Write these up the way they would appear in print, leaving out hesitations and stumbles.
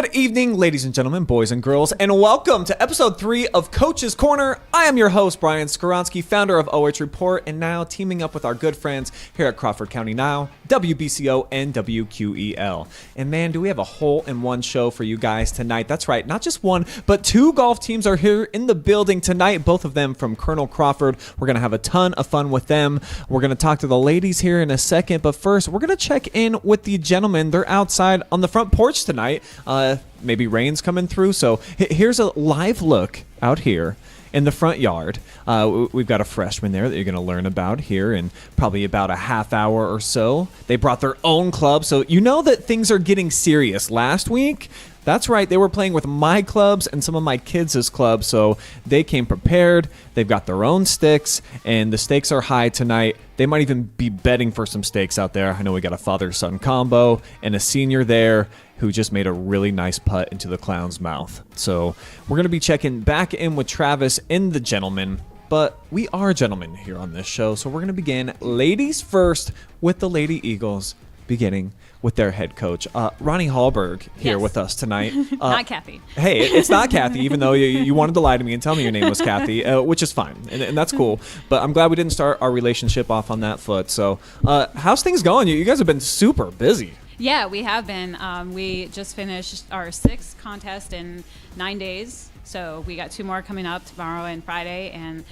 Good evening, ladies and gentlemen, boys and girls, and welcome to episode 3 of Coach's Corner. I am your host, Brian Skowronski, founder of OH Report, and now teaming up with our good friends here at Crawford County Now, WBCO and WQEL. And man, do we have a hole-in-one show for you guys tonight. That's right, not just one, but 2 golf teams are here in the building tonight, both of them from Colonel Crawford. We're going to have a ton of fun with them. We're going to talk to the ladies here in a second, but first, we're going to check in with the gentlemen. They're outside on the front porch tonight. Maybe rain's coming through, so here's a live look out here in the front yard. We've got a freshman there that you're going to learn about here in probably about a half hour or so. They brought their own club, so you know that things are getting serious. Last week, that's right, they were playing with my clubs and some of my kids' clubs, so they came prepared. They've got their own sticks, and the stakes are high tonight. They might even be betting for some stakes out there. I know we got a father-son combo and a senior there who just made a really nice putt into the clown's mouth. So we're going to be checking back in with Travis and the gentlemen, but we are gentlemen here on this show, so we're going to begin ladies first with the Lady Eagles, beginning with their head coach, Ronnie Hallberg, here with us tonight. Not Kathy. Hey, it's not Kathy, even though you wanted to lie to me and tell me your name was Kathy, which is fine, and that's cool. But I'm glad we didn't start our relationship off on that foot. So how's things going? You guys have been super busy. Yeah, we have been. We just finished our 6th contest in 9 days. So we got 2 more coming up tomorrow and Friday, and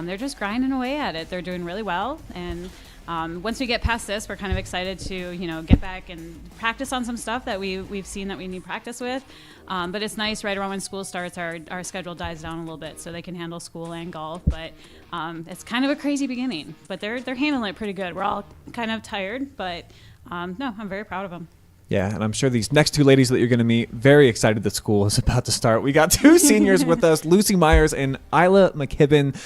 they're just grinding away at it. They're doing really well, and once we get past this, we're kind of excited to, get back and practice on some stuff that we've seen that we need practice with. But it's nice right around when school starts, our schedule dies down a little bit so they can handle school and golf. But it's kind of a crazy beginning, but they're handling it pretty good. We're all kind of tired, but no, I'm very proud of them. Yeah, and I'm sure these next 2 ladies that you're going to meet, very excited that school is about to start. We got 2 seniors with us, Lucy Myers and Isla McKibben.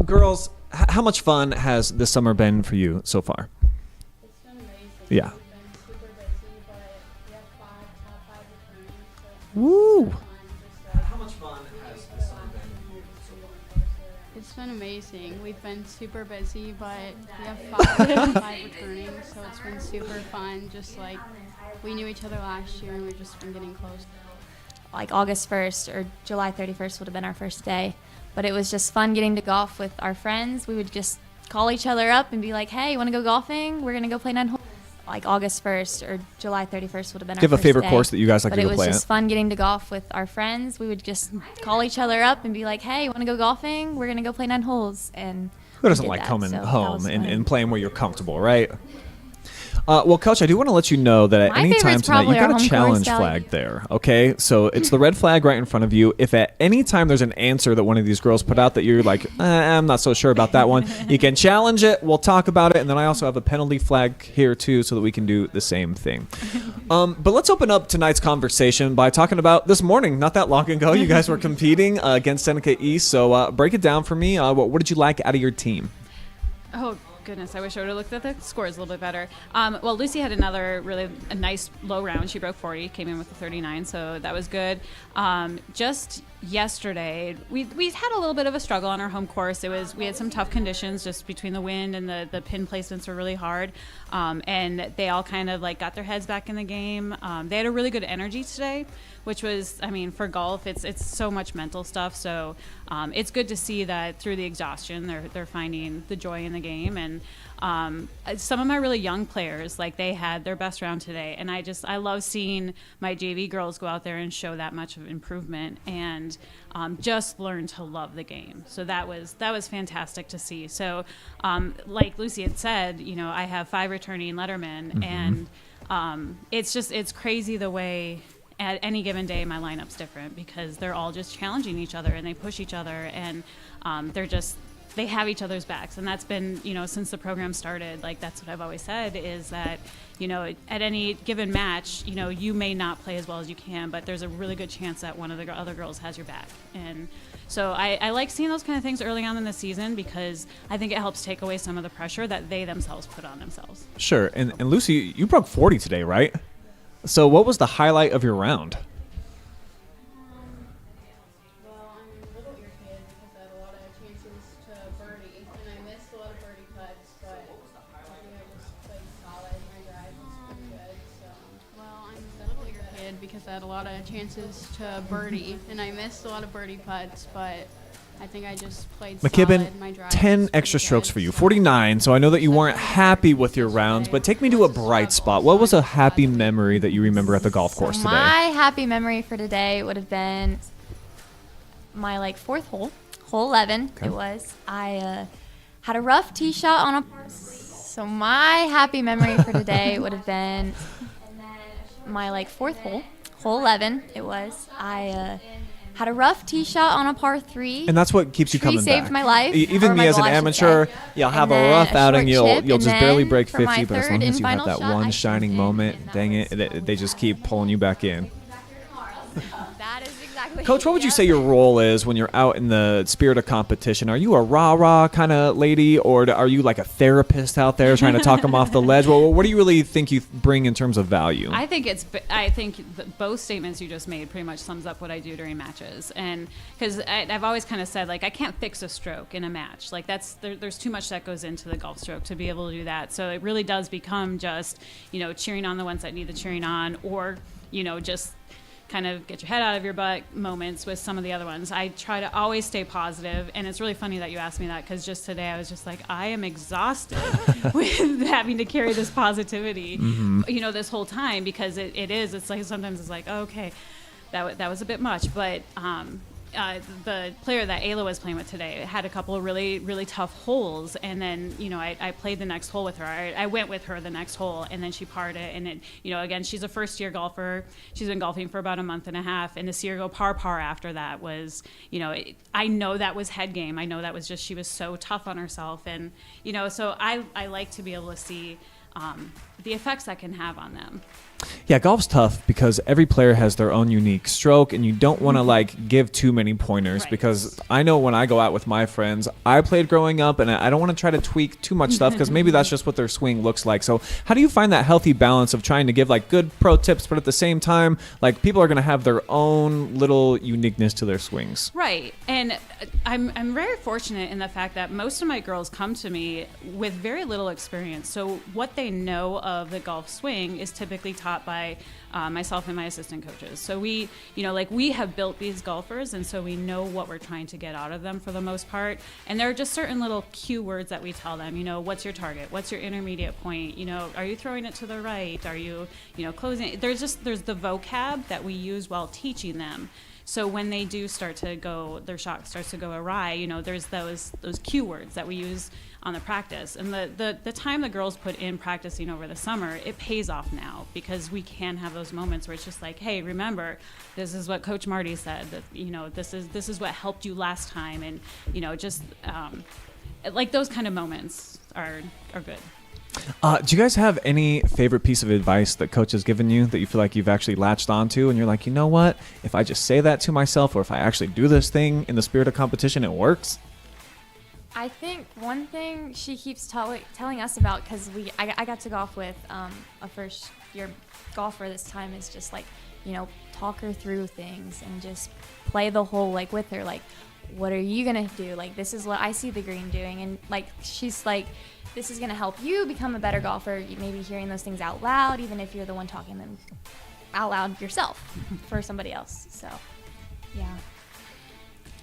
Girls, how much fun has this summer been for you so far? It's been amazing. Yeah. We've been super busy, but we have top 5 returning. So Woo! How much fun has this summer been for you so far? It's been amazing. We've been super busy, but we have 5 returning, so it's been super fun. Just like we knew each other last year, and we've just been getting close. Like August 1st or July 31st would have been our first day. But it was just fun getting to golf with our friends. We would just call each other up and be like, hey, you want to go golfing? We're going to go play 9 holes. Like August 1st or July 31st would have been our first day. Do you have a favorite course that you guys like to go play at? But it was just fun getting to golf with our friends. We would just call each other up and be like, hey, you want to go golfing? We're going to go play 9 holes. And who doesn't like coming home and playing where you're comfortable, right? Well, Coach, I do want to let you know that at any time tonight, you've got a challenge flag there, okay? So it's the red flag right in front of you. If at any time there's an answer that one of these girls put out that you're like, I'm not so sure about that one, you can challenge it. We'll talk about it. And then I also have a penalty flag here, too, so that we can do the same thing. But let's open up tonight's conversation by talking about this morning. Not that long ago, you guys were competing against Seneca East. So break it down for me. What did you like out of your team? Oh, goodness, I wish I would have looked at the scores a little bit better. Well, Lucy had another a nice low round. She broke 40, came in with a 39, so that was good. Just yesterday, we had a little bit of a struggle on our home course. We had some tough conditions just between the wind and the pin placements were really hard. And they all kind of got their heads back in the game. They had a really good energy today, which was, for golf, it's so much mental stuff. So it's good to see that through the exhaustion, they're finding the joy in the game. And some of my really young players, they had their best round today. And I love seeing my JV girls go out there and show that much of improvement and just learn to love the game. So that was fantastic to see. So like Lucy had said, I have 5 returning lettermen, and it's crazy the way at any given day my lineup's different because they're all just challenging each other and they push each other, and they have each other's backs. And that's been, since the program started, that's what I've always said is that, at any given match, you may not play as well as you can, but there's a really good chance that one of the other girls has your back. And so I like seeing those kind of things early on in the season because I think it helps take away some of the pressure that they themselves put on themselves. Sure. And Lucy, you broke 40 today, right? So what was the highlight of your round? Well, I'm a little irritated because I had a lot of chances to birdie, and I missed a lot of birdie putts, but I think I just played solid. My drive was pretty good. So, well, I'm a little irritated because I had a lot of chances to birdie, and I missed a lot of birdie putts, but I think I just played McKibben, solid. My drive 10 was extra pretty strokes good, for you, so 49. So I know that you weren't happy with your rounds, but take me to a bright spot. What was a happy memory that you remember at the golf course today? My happy memory for today would have been my fourth hole, hole 11. Okay. It was. I had a rough tee shot on a par 3. So my happy memory for today would have been my fourth hole, hole 11. It was. I had a rough tee shot on a par 3. And that's what keeps you coming back. Saved my life. Even or me my as an goal, I should amateur, say. you'll have And a rough then a outing. short chip, You'll and just barely then break for my 50, but as long third as and you have final that shot, one I shining chipped moment, in. dang it, they just keep pulling you back in. That is exactly. Coach, what would you say your role is when you're out in the spirit of competition? Are you a rah-rah kind of lady, or are you like a therapist out there trying to talk them off the ledge? Well, what do you really think you bring in terms of value? I think both statements you just made pretty much sums up what I do during matches, and because I've always kind of said I can't fix a stroke in a match. There's too much that goes into the golf stroke to be able to do that. So it really does become just cheering on the ones that need the cheering on, or just kind of get your head out of your butt moments with some of the other ones. I try to always stay positive, and it's really funny that you asked me that, because just today I was just I am exhausted with having to carry this positivity, this whole time, because it's sometimes it's oh, okay, that was a bit much, but the player that Ayla was playing with today had a couple of really, really tough holes, and then I played the next hole with her. I went with her the next hole, and then she parred it, and again, she's a first-year golfer. She's been golfing for about a month and a half, and to see her go par after that was, I know that was head game. I know that was just, she was so tough on herself, and so I like to be able to see the effects that can have on them. Yeah, golf's tough because every player has their own unique stroke, and you don't want to give too many pointers, right. Because I know when I go out with my friends, I played growing up, and I don't want to try to tweak too much stuff because maybe that's just what their swing looks like. So how do you find that healthy balance of trying to give good pro tips, but at the same time, people are going to have their own little uniqueness to their swings? Right, and I'm very fortunate in the fact that most of my girls come to me with very little experience. So what they know of the golf swing is typically taught by myself and my assistant coaches. So we have built these golfers, and so we know what we're trying to get out of them for the most part. And there are just certain little cue words that we tell them. What's your target? What's your intermediate point? Are you throwing it to the right? Are you, closing? There's the vocab that we use while teaching them. So when they do start to go, their shot starts to go awry, there's those cue words that we use on the practice. And the time the girls put in practicing over the summer, it pays off now, because we can have those moments where it's just hey, remember, this is what Coach Marty said, that, this is what helped you last time. And, just those kind of moments are good. Do you guys have any favorite piece of advice that Coach has given you that you feel like you've actually latched onto, and you're you know what? If I just say that to myself, or if I actually do this thing in the spirit of competition, it works? I think one thing she keeps telling us about, because I got to golf with a first-year golfer this time, is just talk her through things and just play the hole with her. What are you gonna do? This is what I see the green doing, and she's this is gonna help you become a better golfer. Maybe hearing those things out loud, even if you're the one talking them out loud yourself for somebody else. So, yeah.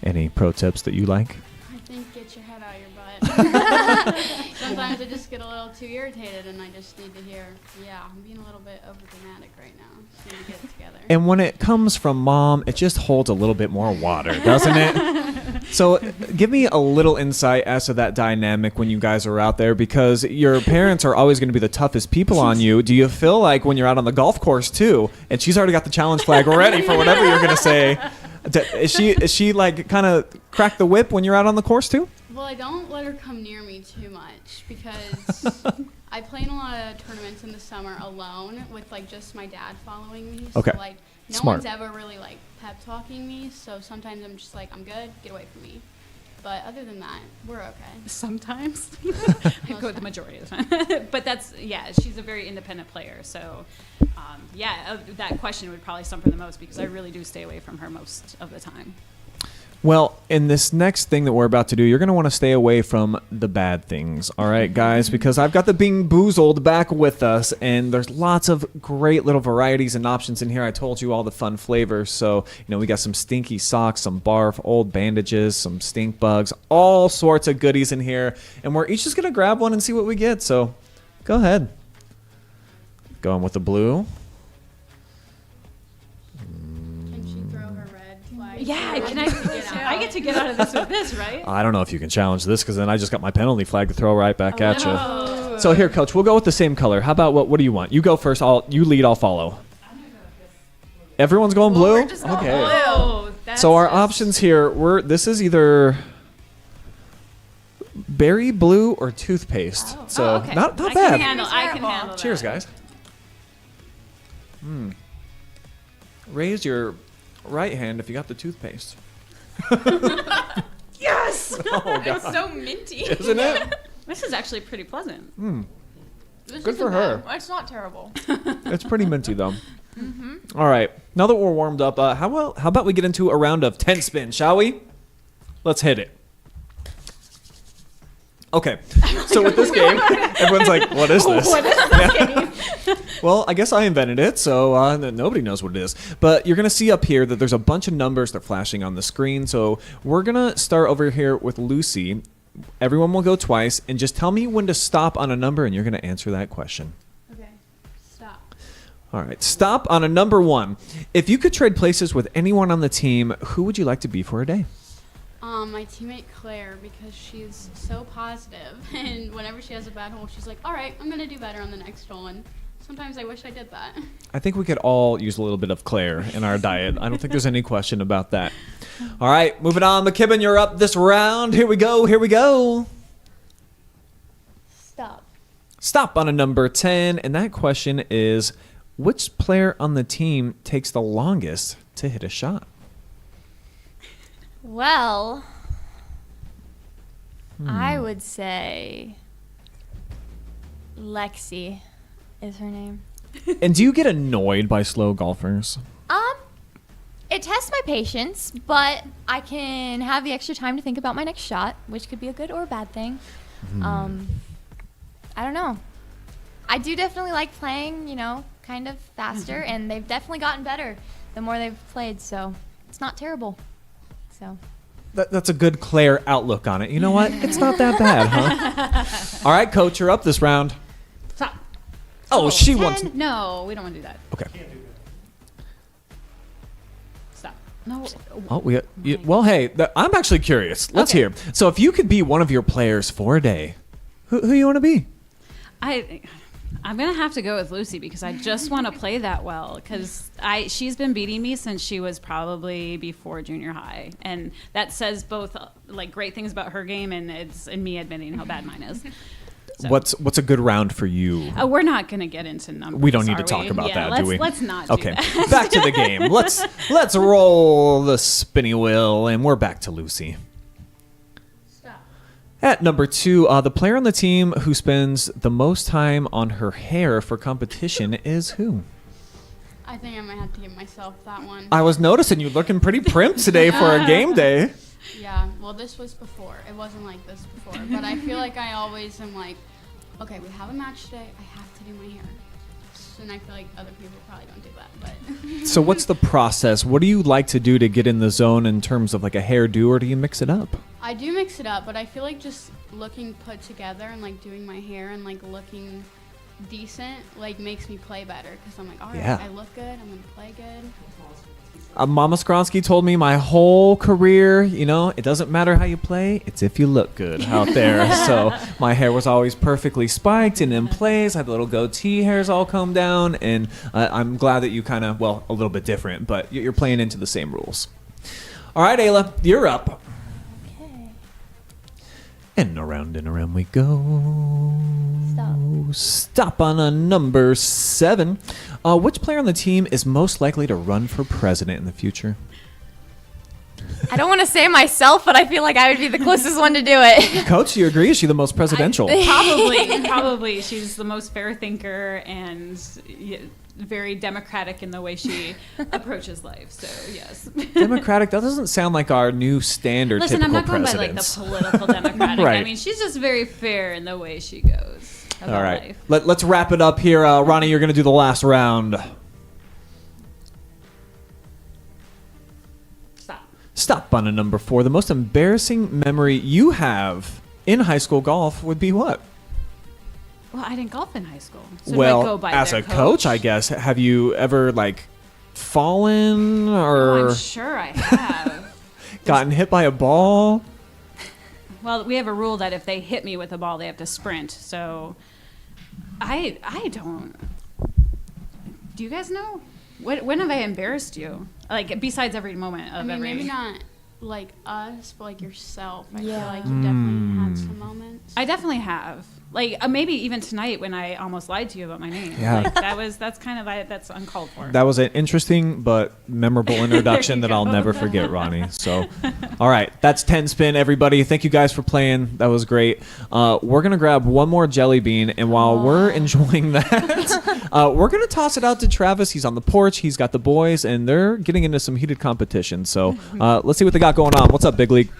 Any pro tips that you like? I think get your head out of your butt. Sometimes I just get a little too irritated, and I just need to hear, I'm being a little bit overdramatic right now. Just need to get it together. And when it comes from mom, it just holds a little bit more water, doesn't it? So give me a little insight as to that dynamic when you guys are out there, because your parents are always going to be the toughest people on you. Do you feel like when you're out on the golf course too, and she's already got the challenge flag ready for whatever you're going to say, is she kind of crack the whip when you're out on the course too? Well, I don't let her come near me too much, because I play in a lot of tournaments in the summer alone with just my dad following me. Okay. So no Smart. one's ever really pep talking me, so sometimes I'm just I'm good, get away from me. But other than that, we're okay. Sometimes. I go with the majority of the time. But she's a very independent player. So, that question would probably stump her the most, because I really do stay away from her most of the time. Well, in this next thing that we're about to do, you're going to want to stay away from the bad things, all right, guys? Because I've got the Bing Boozled back with us, and there's lots of great little varieties and options in here. I told you all the fun flavors. So, we got some stinky socks, some barf, old bandages, some stink bugs, all sorts of goodies in here. And we're each just going to grab one and see what we get. So, go ahead. Going with the blue. Yeah, I get to get out of this with this, right? I don't know if you can challenge this because then I just got my penalty flag to throw right back at you. So here, Coach, we'll go with the same color. How about what do you want? You go first. You lead. I'll follow. Everyone's going blue? We're just going blue. So our options here, this is either berry blue or toothpaste. So okay. not I bad. I can handle that. Cheers, guys. Raise your right hand if you got the toothpaste. Yes! Oh, God. It's so minty. Isn't it? This is actually pretty pleasant. Good for her. It's not terrible. It's pretty minty, though. All right. Now that we're warmed up, how about we get into a round of 10 spin, shall we? Let's hit it. Okay. So with this game, everyone's like, what is this? What is this game? Well, I guess I invented it, so nobody knows what it is. But you're going to see up here that there's a bunch of numbers that are flashing on the screen. So we're going to start over here with Lucy. Everyone will go twice, and just tell me when to stop on a number, and you're going to answer that question. Okay. Stop. All right. Stop on a number 1. If you could trade places with anyone on the team, who would you like to be for a day? My teammate Claire, because she's so positive, and whenever she has a bad hole, she's like, all right, I'm going to do better on the next hole, and sometimes I wish I did that. I think we could all use a little bit of Claire in our diet. I don't think there's any question about that. All right, moving on. McKibben, you're up this round. Here we go. Stop. Stop on a number 10, and that question is, which player on the team takes the longest to hit a shot? Well, I would say Lexi is her name. And do you get annoyed by slow golfers? It tests my patience, but I can have the extra time to think about my next shot, which could be a good or a bad thing. I don't know. I do definitely like playing, kind of faster, and they've definitely gotten better the more they've played, so it's not terrible. So That's a good Claire outlook on it. You know what? It's not that bad, huh? All right, Coach, you're up this round. Stop. Oh, she wants... No, we don't want to do that. Okay. Stop. No. Oh, well, hey, I'm actually curious. Let's hear. So if you could be one of your players for a day, who you want to be? I'm going to have to go with Lucy because I just want to play that well because she's been beating me since she was probably before junior high. And that says both great things about her game and me admitting how bad mine is. So. What's a good round for you? We're not going to get into numbers. We don't need to talk about that, do we? Let's not do that. Okay, back to the game. Let's roll the spinny wheel, and we're back to Lucy. At number 2, the player on the team who spends the most time on her hair for competition is who? I think I might have to give myself that one. I was noticing you looking pretty prim today for a game day. Yeah, well, this was before. It wasn't like this before. But I feel like I always am like, okay, we have a match today. I have to do my hair. And I feel like other people probably don't do that. But So what's the process? What do you like to do to get in the zone in terms of like a hairdo, or do you mix it up? I do mix it up, but I feel like just looking put together and doing my hair and looking decent makes me play better because I'm like, all right, Yeah. I look good, I'm gonna play good. Mama Skowronski told me my whole career, it doesn't matter how you play, it's if you look good out there. So my hair was always perfectly spiked and in place. I had little goatee hairs all combed down, and I'm glad that you kind of, a little bit different, but you're playing into the same rules. All right, Ayla, you're up. Okay. And around we go. Stop. Stop on a number 7. Which player on the team is most likely to run for president in the future? I don't want to say myself, but I feel like I would be the closest one to do it. Coach, do you agree? Is she the most presidential? Probably. She's the most fair thinker and very democratic in the way she approaches life. So yes. Democratic? That doesn't sound like our new standard. Listen, I'm not going presidents. by like the political democratic. Right. I mean, she's just very fair in the way she goes about All right. life. Let's wrap it up here. Ronnie, you're going to do the last round. Stop on a number 4. The most embarrassing memory you have in high school golf would be what? Well, I didn't golf in high school. So Well, do I go by as their a coach, I guess, have you ever fallen Oh, or I'm sure I have. gotten hit by a ball? Well, we have a rule that if they hit me with a ball, they have to sprint. So I don't. Do you guys know? When have I embarrassed you? Like, besides every moment of every... maybe not like us, but like yourself. I feel Yeah. like you definitely had some moments. I definitely have. Like, maybe even tonight when I almost lied to you about my name. Yeah. Like, that's uncalled for. That was an interesting but memorable introduction that I'll never forget, Ronnie. So, all right, that's 10 spin, everybody. Thank you guys for playing. That was great. We're going to grab one more jelly bean, and while we're enjoying that, we're going to toss it out to Travis. He's on the porch. He's got the boys, and they're getting into some heated competition. So let's see what they got going on. What's up, Big League?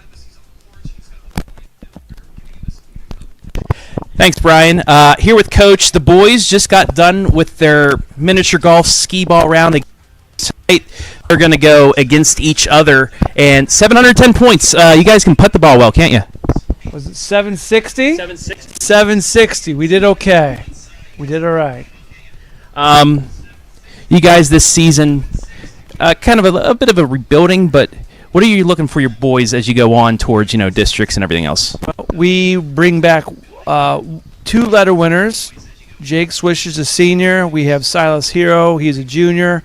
Thanks, Brian. Here with Coach. The boys just got done with their miniature golf skee ball round. They're going to go against each other, and 710 points. You guys can putt the ball well, can't you? Was it 760? 760. 760. We did okay. We did all right. You guys this season, kind of a bit of a rebuilding, but what are you looking for your boys as you go on towards, districts and everything else? We bring back 2 letter winners. Jake Swish is a senior. We have Silas Hero. He's a junior.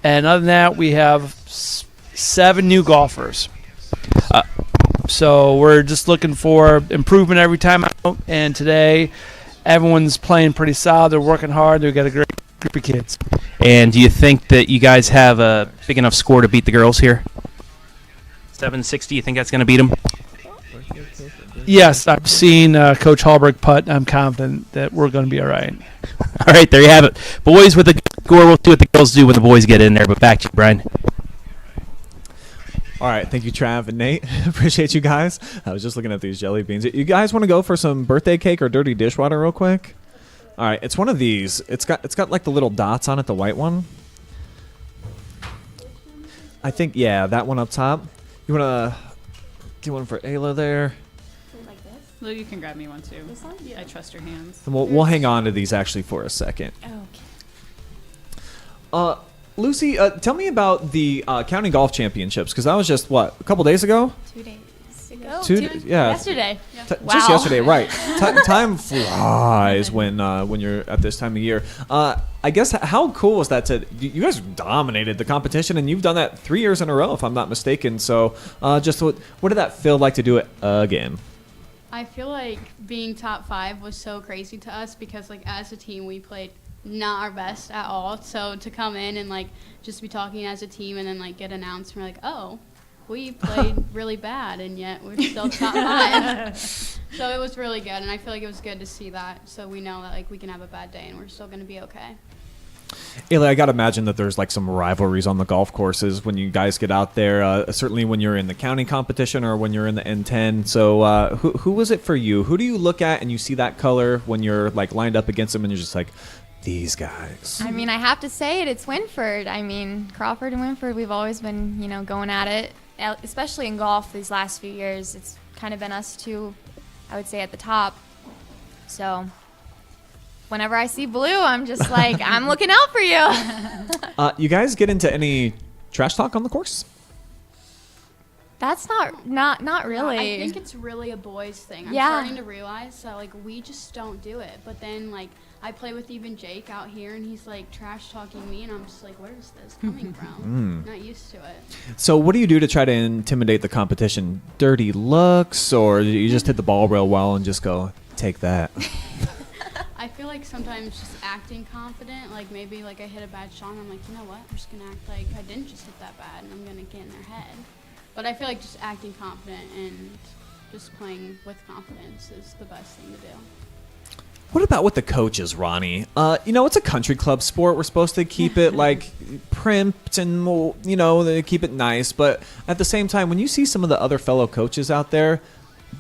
And other than that, we have 7 new golfers. So we're just looking for improvement every time out. And today, everyone's playing pretty solid. They're working hard. They've got a great group of kids. And do you think that you guys have a big enough score to beat the girls here? 760, you think that's going to beat them? Yes, I've seen Coach Hallberg putt. I'm confident that we're going to be all right. All right, there you have it. Boys with the score. We'll see what the girls do when the boys get in there. But back to you, Brian. All right, thank you, Trav and Nate. Appreciate you guys. I was just looking at these jelly beans. You guys want to go for some birthday cake or dirty dishwater real quick? All right, it's one of these. It's got like the little dots on it, the white one. I think, yeah, that one up top. You want to do one for Ayla there? Like this? Lou, you can grab me one too. This one? I trust your hands. And we'll hang on to these actually for a second. Okay. Lucy, tell me about the county golf championships, because that was just, a couple days ago? 2 days ago. Yesterday. Wow. Just yesterday, right. Time flies when you're at this time of year. I guess, how cool was that? You guys dominated the competition, and you've done that 3 years in a row, if I'm not mistaken. So just what did that feel like to do it again? I feel like being top 5 was so crazy to us because, as a team, we played not our best at all. So to come in and, just be talking as a team and then, get announced, and we're like, oh, we played really bad, and yet we're still top 5. So it was really good, and I feel like it was good to see that. So we know that, we can have a bad day, and we're still going to be okay. Ayla, I got to imagine that there's some rivalries on the golf courses when you guys get out there, certainly when you're in the county competition or when you're in the N10. So who was it for you? Who do you look at and you see that color when you're lined up against them and you're just like, these guys? I mean, I have to say it's Winford. I mean, Crawford and Winford, we've always been, going at it, especially in golf these last few years. It's kind of been us two, I would say, at the top. So whenever I see blue, I'm just like, I'm looking out for you. You guys get into any trash talk on the course? That's not really. I think it's really a boys thing. I'm Yeah. starting to realize that we just don't do it. But then I play with even Jake out here, and he's trash talking me, and I'm just like, where is this coming from? Not used to it. So what do you do to try to intimidate the competition? Dirty looks, or do you just hit the ball real well and just go, take that? I feel like sometimes just acting confident, maybe I hit a bad shot, and I'm like, you know what? I'm just gonna act like I didn't just hit that bad, and I'm gonna get in their head. But I feel like just acting confident and just playing with confidence is the best thing to do. What about with the coaches, Ronnie? It's a country club sport. We're supposed to keep it like primped and, they keep it nice. But at the same time, when you see some of the other fellow coaches out there,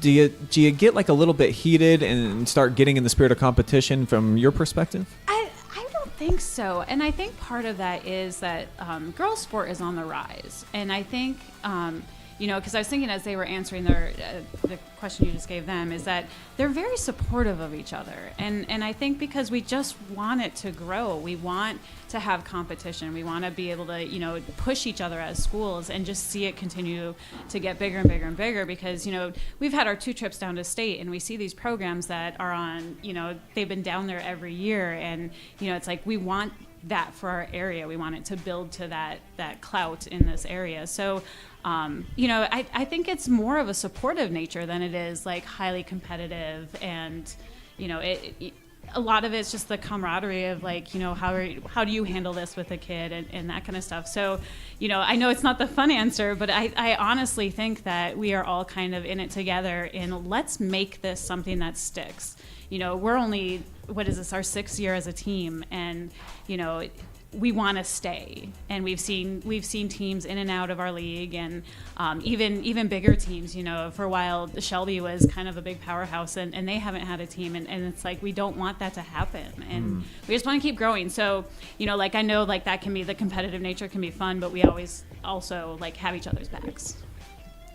do you get like a little bit heated and start getting in the spirit of competition from your perspective? I don't think so. And I think part of that is that girls' sport is on the rise. And I think, because I was thinking as they were answering the question you just gave them, is that they're very supportive of each other. And I think because we just want it to grow. We want to have competition. We want to be able to, push each other as schools and just see it continue to get bigger and bigger and bigger because, we've had our 2 trips down to state and we see these programs that are on, they've been down there every year. And, it's like we want that for our area. We want it to build to that clout in this area. So, I think it's more of a supportive nature than it is like highly competitive. And, a lot of it's just the camaraderie of like, how do you handle this with a kid and that kind of stuff. So, I know it's not the fun answer, but I honestly think that we are all kind of in it together and let's make this something that sticks. We're only, what is this, our 6th year as a team, and we want to stay. And we've seen teams in and out of our league, and even bigger teams. For a while, Shelby was kind of a big powerhouse, and they haven't had a team, and it's like we don't want that to happen, and we just want to keep growing. So I know that can be the competitive nature can be fun, but we always also have each other's backs.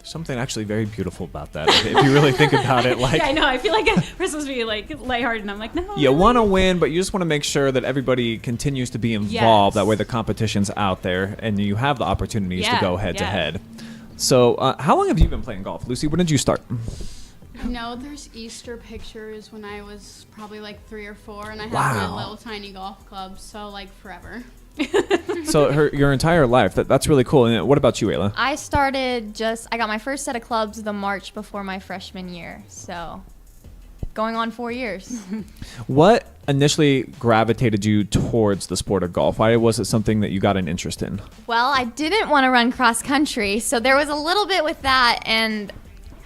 Something actually very beautiful about that. If you really think about it, yeah, I know. I feel like we're supposed to be lighthearted, and I'm like, no. You want to win, but you just want to make sure that everybody continues to be involved. Yes. That way, the competition's out there, and you have the opportunities to go head to head. So, how long have you been playing golf, Lucy? When did you start? There's Easter pictures when I was probably 3 or 4, and I had my little tiny golf club, so forever. So your entire life. That's really cool. And what about you, Ayla? I got my first set of clubs the March before my freshman year. So going on 4 years. What initially gravitated you towards the sport of golf? Why was it something that you got an interest in? Well, I didn't want to run cross country. So there was a little bit with that. And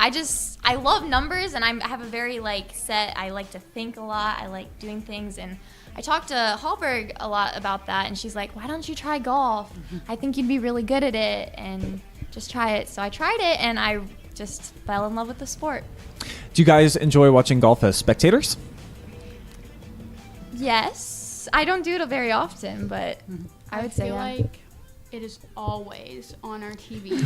I love numbers, and I have a very I like to think a lot. I like doing things, and I talked to Hallberg a lot about that, and she's like, why don't you try golf? I think you'd be really good at it, and just try it. So I tried it, and I just fell in love with the sport. Do you guys enjoy watching golf as spectators? Yes. I don't do it very often, but I would say yeah. It is always on our TV.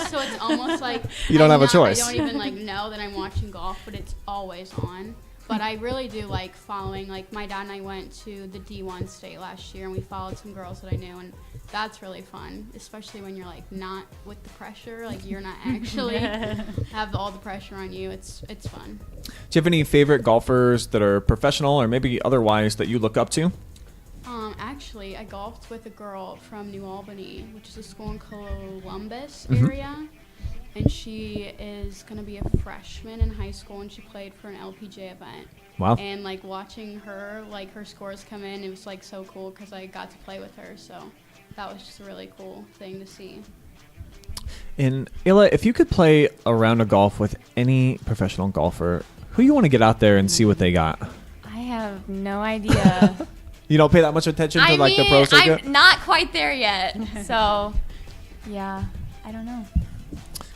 So it's almost like you don't have a choice. I don't even know that I'm watching golf, but it's always on. But I really do like following. My dad and I went to the D1 state last year, and we followed some girls that I knew, and that's really fun, especially when you're not with the pressure. You're not actually have all the pressure on you. It's fun. Do you have any favorite golfers that are professional or maybe otherwise that you look up to? Actually, I golfed with a girl from New Albany, which is a school in Columbus area. And she is going to be a freshman in high school, and she played for an LPGA event. Wow. And, watching her, her scores come in, it was, so cool because I got to play with her. So that was just a really cool thing to see. And, Ayla, if you could play a round of golf with any professional golfer, who you want to get out there and see what they got? I have no idea. You don't pay that much attention to, the pro circuit? I'm not quite there yet. So, yeah, I don't know.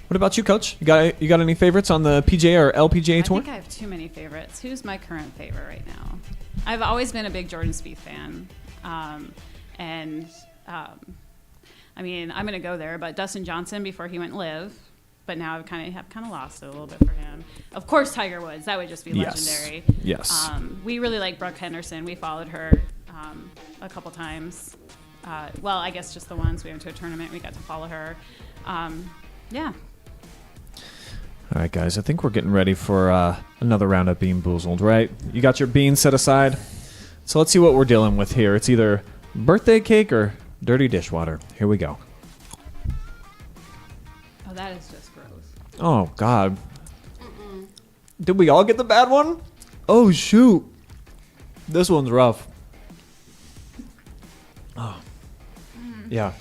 What about you, Coach? You got any favorites on the PGA or LPGA tour? I think I have too many favorites. Who's my current favorite right now? I've always been a big Jordan Spieth fan, I mean, I'm going to go there, but Dustin Johnson before he went live, but now I've kind of lost it a little bit for him. Of course, Tiger Woods. That would just be legendary. Yes. We really like Brooke Henderson. We followed her a couple times. Well, I guess just the ones. We went to a tournament. We got to follow her. Yeah. All right, guys, I think we're getting ready for another round of Bean Boozled, right? You got your beans set aside? So let's see what we're dealing with here. It's either birthday cake or dirty dishwater. Here we go. Oh, that is just gross. Oh, God. Did we all get the bad one? Oh, shoot. This one's rough. Oh. Yeah.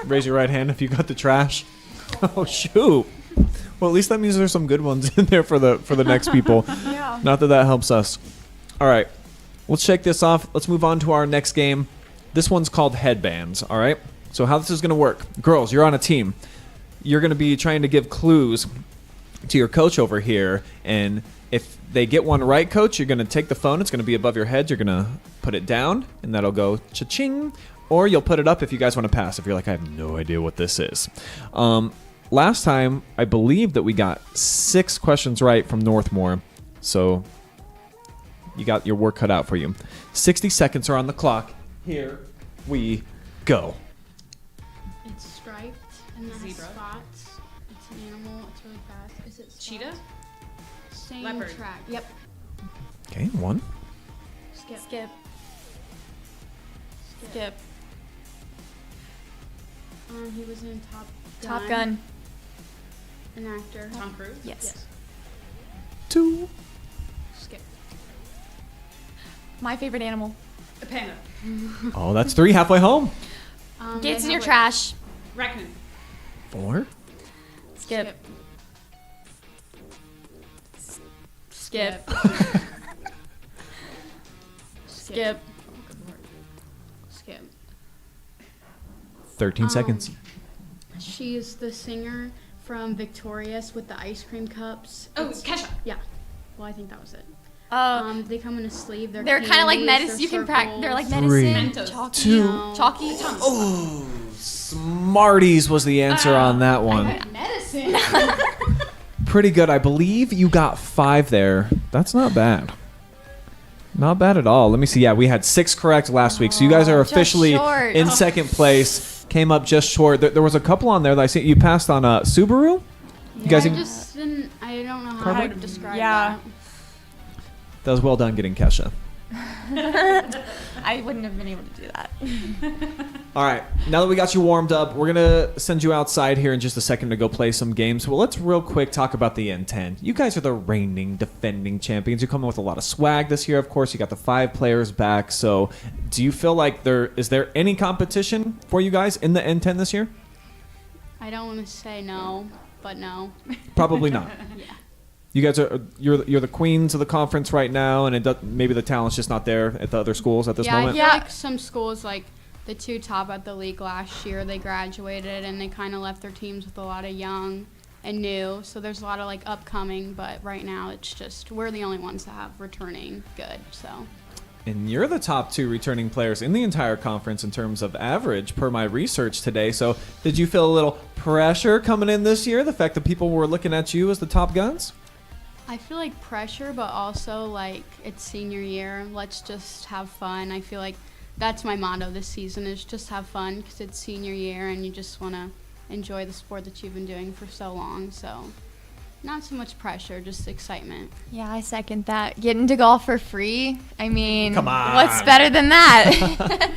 Raise your right hand if you got the trash. Oh, shoot. Well, at least that means there's some good ones in there for the next people. Yeah. Not that helps us. All right. Let's shake this off. Let's move on to our next game. This one's called Headbands, all right? So how this is going to work. Girls, you're on a team. You're going to be trying to give clues to your coach over here, and if they get one right, coach, you're going to take the phone. It's going to be above your head. You're going to put it down, and that'll go cha-ching, or you'll put it up if you guys want to pass. If you're like, I have no idea what this is. Last time, I believe that we got 6 questions right from Northmore, so you got your work cut out for you. 60 seconds are on the clock. Here we go. It's striped and then Zebra. spots. It's an animal. It's really fast. Is it spots? Cheetah? Same Leopard. track. Yep. Okay, 1. Skip. Skip. Skip. He was in Top Gun. An actor. Tom Cruise? Yes. 2. Skip. My favorite animal. A panda. Oh, that's 3. Halfway home. Gets They in your have, trash. Raccoon. 4. Skip. Skip. Skip. Skip. 13 seconds. She is the singer from Victorious with the ice cream cups. Oh, Kesha. Yeah. Well, I think that was it. Oh, They come in a sleeve. they're kind of like candies, medicine. they're You can practice. They're like circles. medicine. Mentos. Chalky. 2. Chalky. Oh, Smarties was the answer on that one. Medicine. Pretty good. I believe you got 5 there. That's not bad. Not bad at all. Let me see. Yeah, we had 6 correct last week. So you guys are just officially short. in second place. Came up just short. There was a couple on there that I see you passed on Subaru. You guys, I just didn't. I don't know how to describe Yeah. that was well done getting Kesha. I wouldn't have been able to do that. All right. Now that we got you warmed up, we're going to send you outside here in just a second to go play some games. Well, let's real quick talk about the N10. You guys are the reigning, defending champions. You're coming with a lot of swag this year, of course. You got the 5 players back. So do you feel like is there any competition for you guys in the N10 this year? I don't want to say no, but no. Probably not. Yeah. You guys you're the queens of the conference right now, and maybe the talent's just not there at the other schools at this Yeah, I moment. feel like some schools, like the 2 top at the league last year, they graduated and they kind of left their teams with a lot of young and new. So there's a lot of like upcoming, but right now it's just we're the only ones that have returning good. So. And you're the top 2 returning players in the entire conference in terms of average per my research today. So did you feel a little pressure coming in this year? The fact that people were looking at you as the top guns? I feel like pressure, but also like it's senior year. Let's just have fun. I feel like that's my motto this season is just have fun because it's senior year and you just want to enjoy the sport that you've been doing for so long. So not so much pressure, just excitement. Yeah, I second that. Getting to golf for free. I mean, Come on. what's better than that?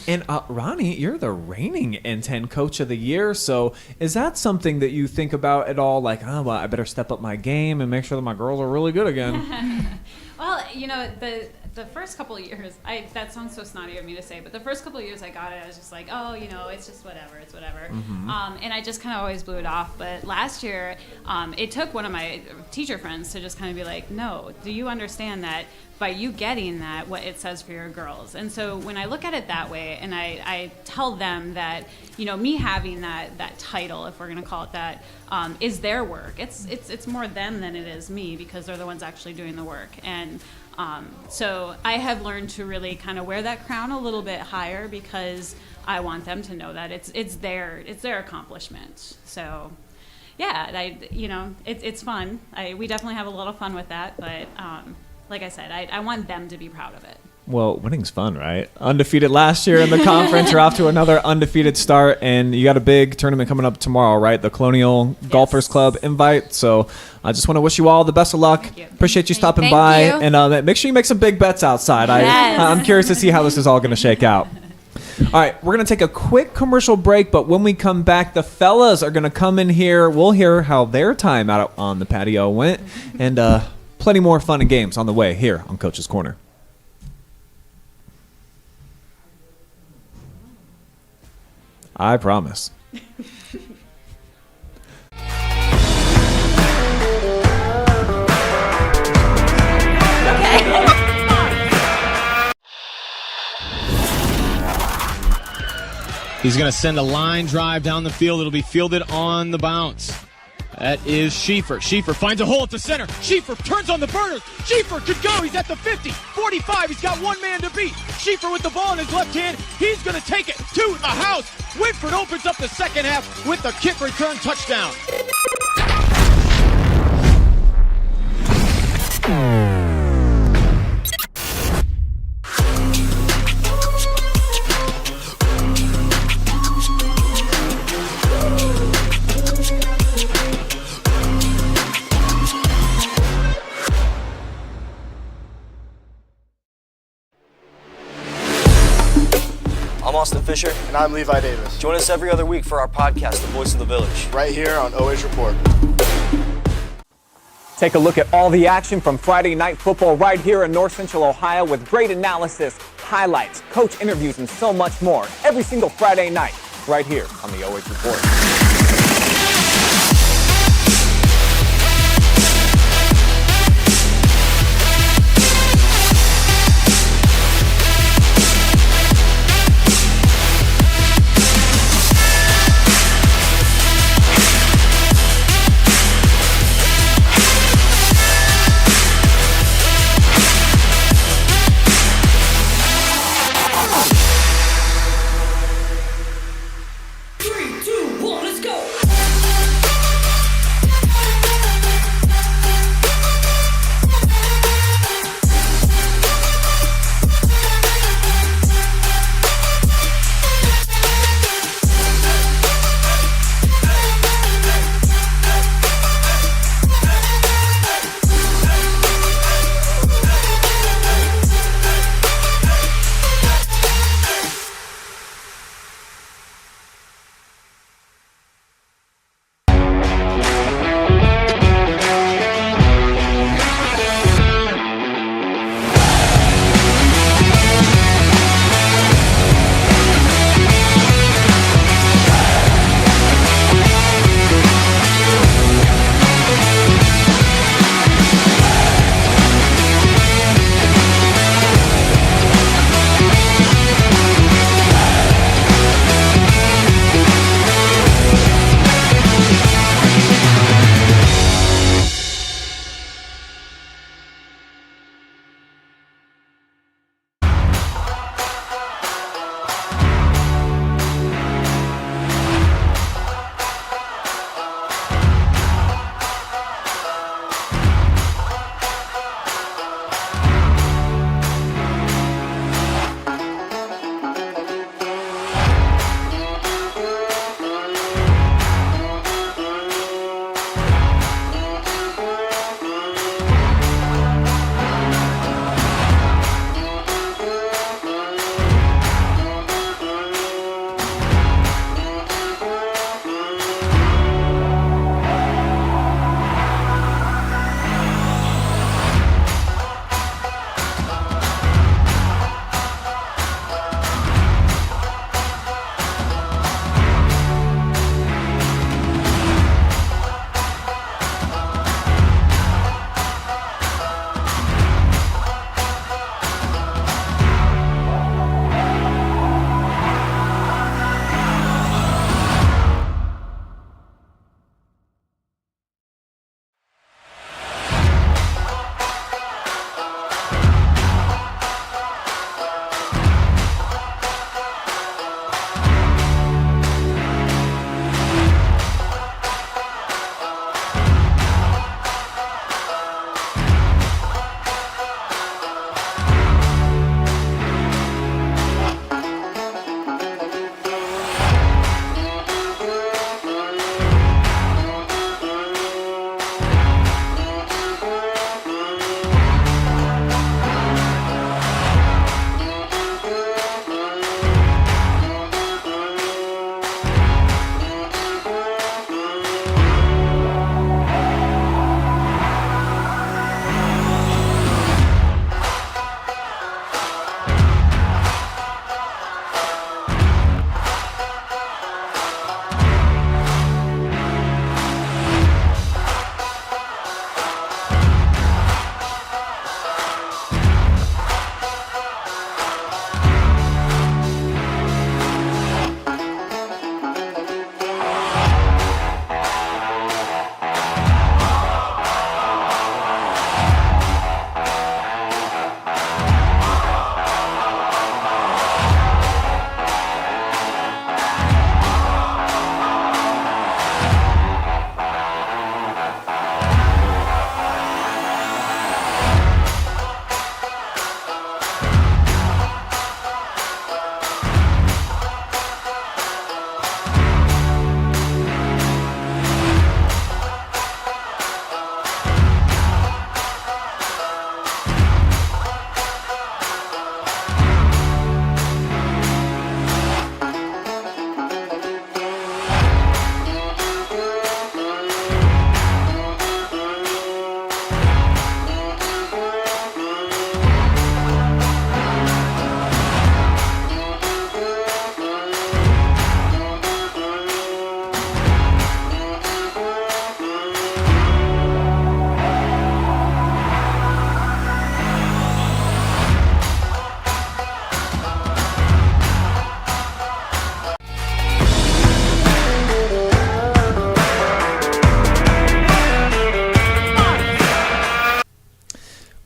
And Ronnie, you're the reigning N10 Coach of the Year. So is that something that you think about at all? Like, oh, well, I better step up my game and make sure that my girls are really good again. Well, you know, the first couple of years, that sounds so snotty of me to say, but the first couple of years I got it, I was just like, oh, you know, it's just whatever, it's whatever. Mm-hmm. And I just kind of always blew it off. But last year, it took one of my teacher friends to just kind of be like, no, do you understand that by you getting that, what it says for your girls? And so when I look at it that way, and I tell them that, you know, me having that title, if we're going to call it that, is their work. It's more them than it is me because they're the ones actually doing the work. And so I have learned to really kind of wear that crown a little bit higher because I want them to know that it's their accomplishment. So yeah, it's fun. We definitely have a lot of fun with that, but like I said, I want them to be proud of it. Well, winning's fun, right? Undefeated last year in the conference. You're off to another undefeated start, and you got a big tournament coming up tomorrow, right? The Colonial Golfers Club invite. So I just want to wish you all the best of luck. Thank you. Appreciate you stopping Thank by. you. And make sure you make some big bets outside. Yes. I'm curious to see how this is all going to shake out. All right, we're going to take a quick commercial break, but when we come back, the fellas are going to come in here. We'll hear how their time out on the patio went, and plenty more fun and games on the way here on Coach's Corner. I promise. He's going to send a line drive down the field. It'll be fielded on the bounce. That is Schieffer. Schieffer finds a hole at the center. Schieffer turns on the burners. Schieffer could go. He's at the 50, 45. He's got one man to beat. Schieffer with the ball in his left hand. He's going to take it to the house. Winford opens up the second half with the kick return touchdown. I'm Austin Fisher. And I'm Levi Davis. Join us every other week for our podcast, The Voice of the Village. Right here on OH Report. Take a look at all the action from Friday Night Football right here in North Central Ohio with great analysis, highlights, coach interviews, and so much more. Every single Friday night right here on the OH Report. Three, two, one, let's go!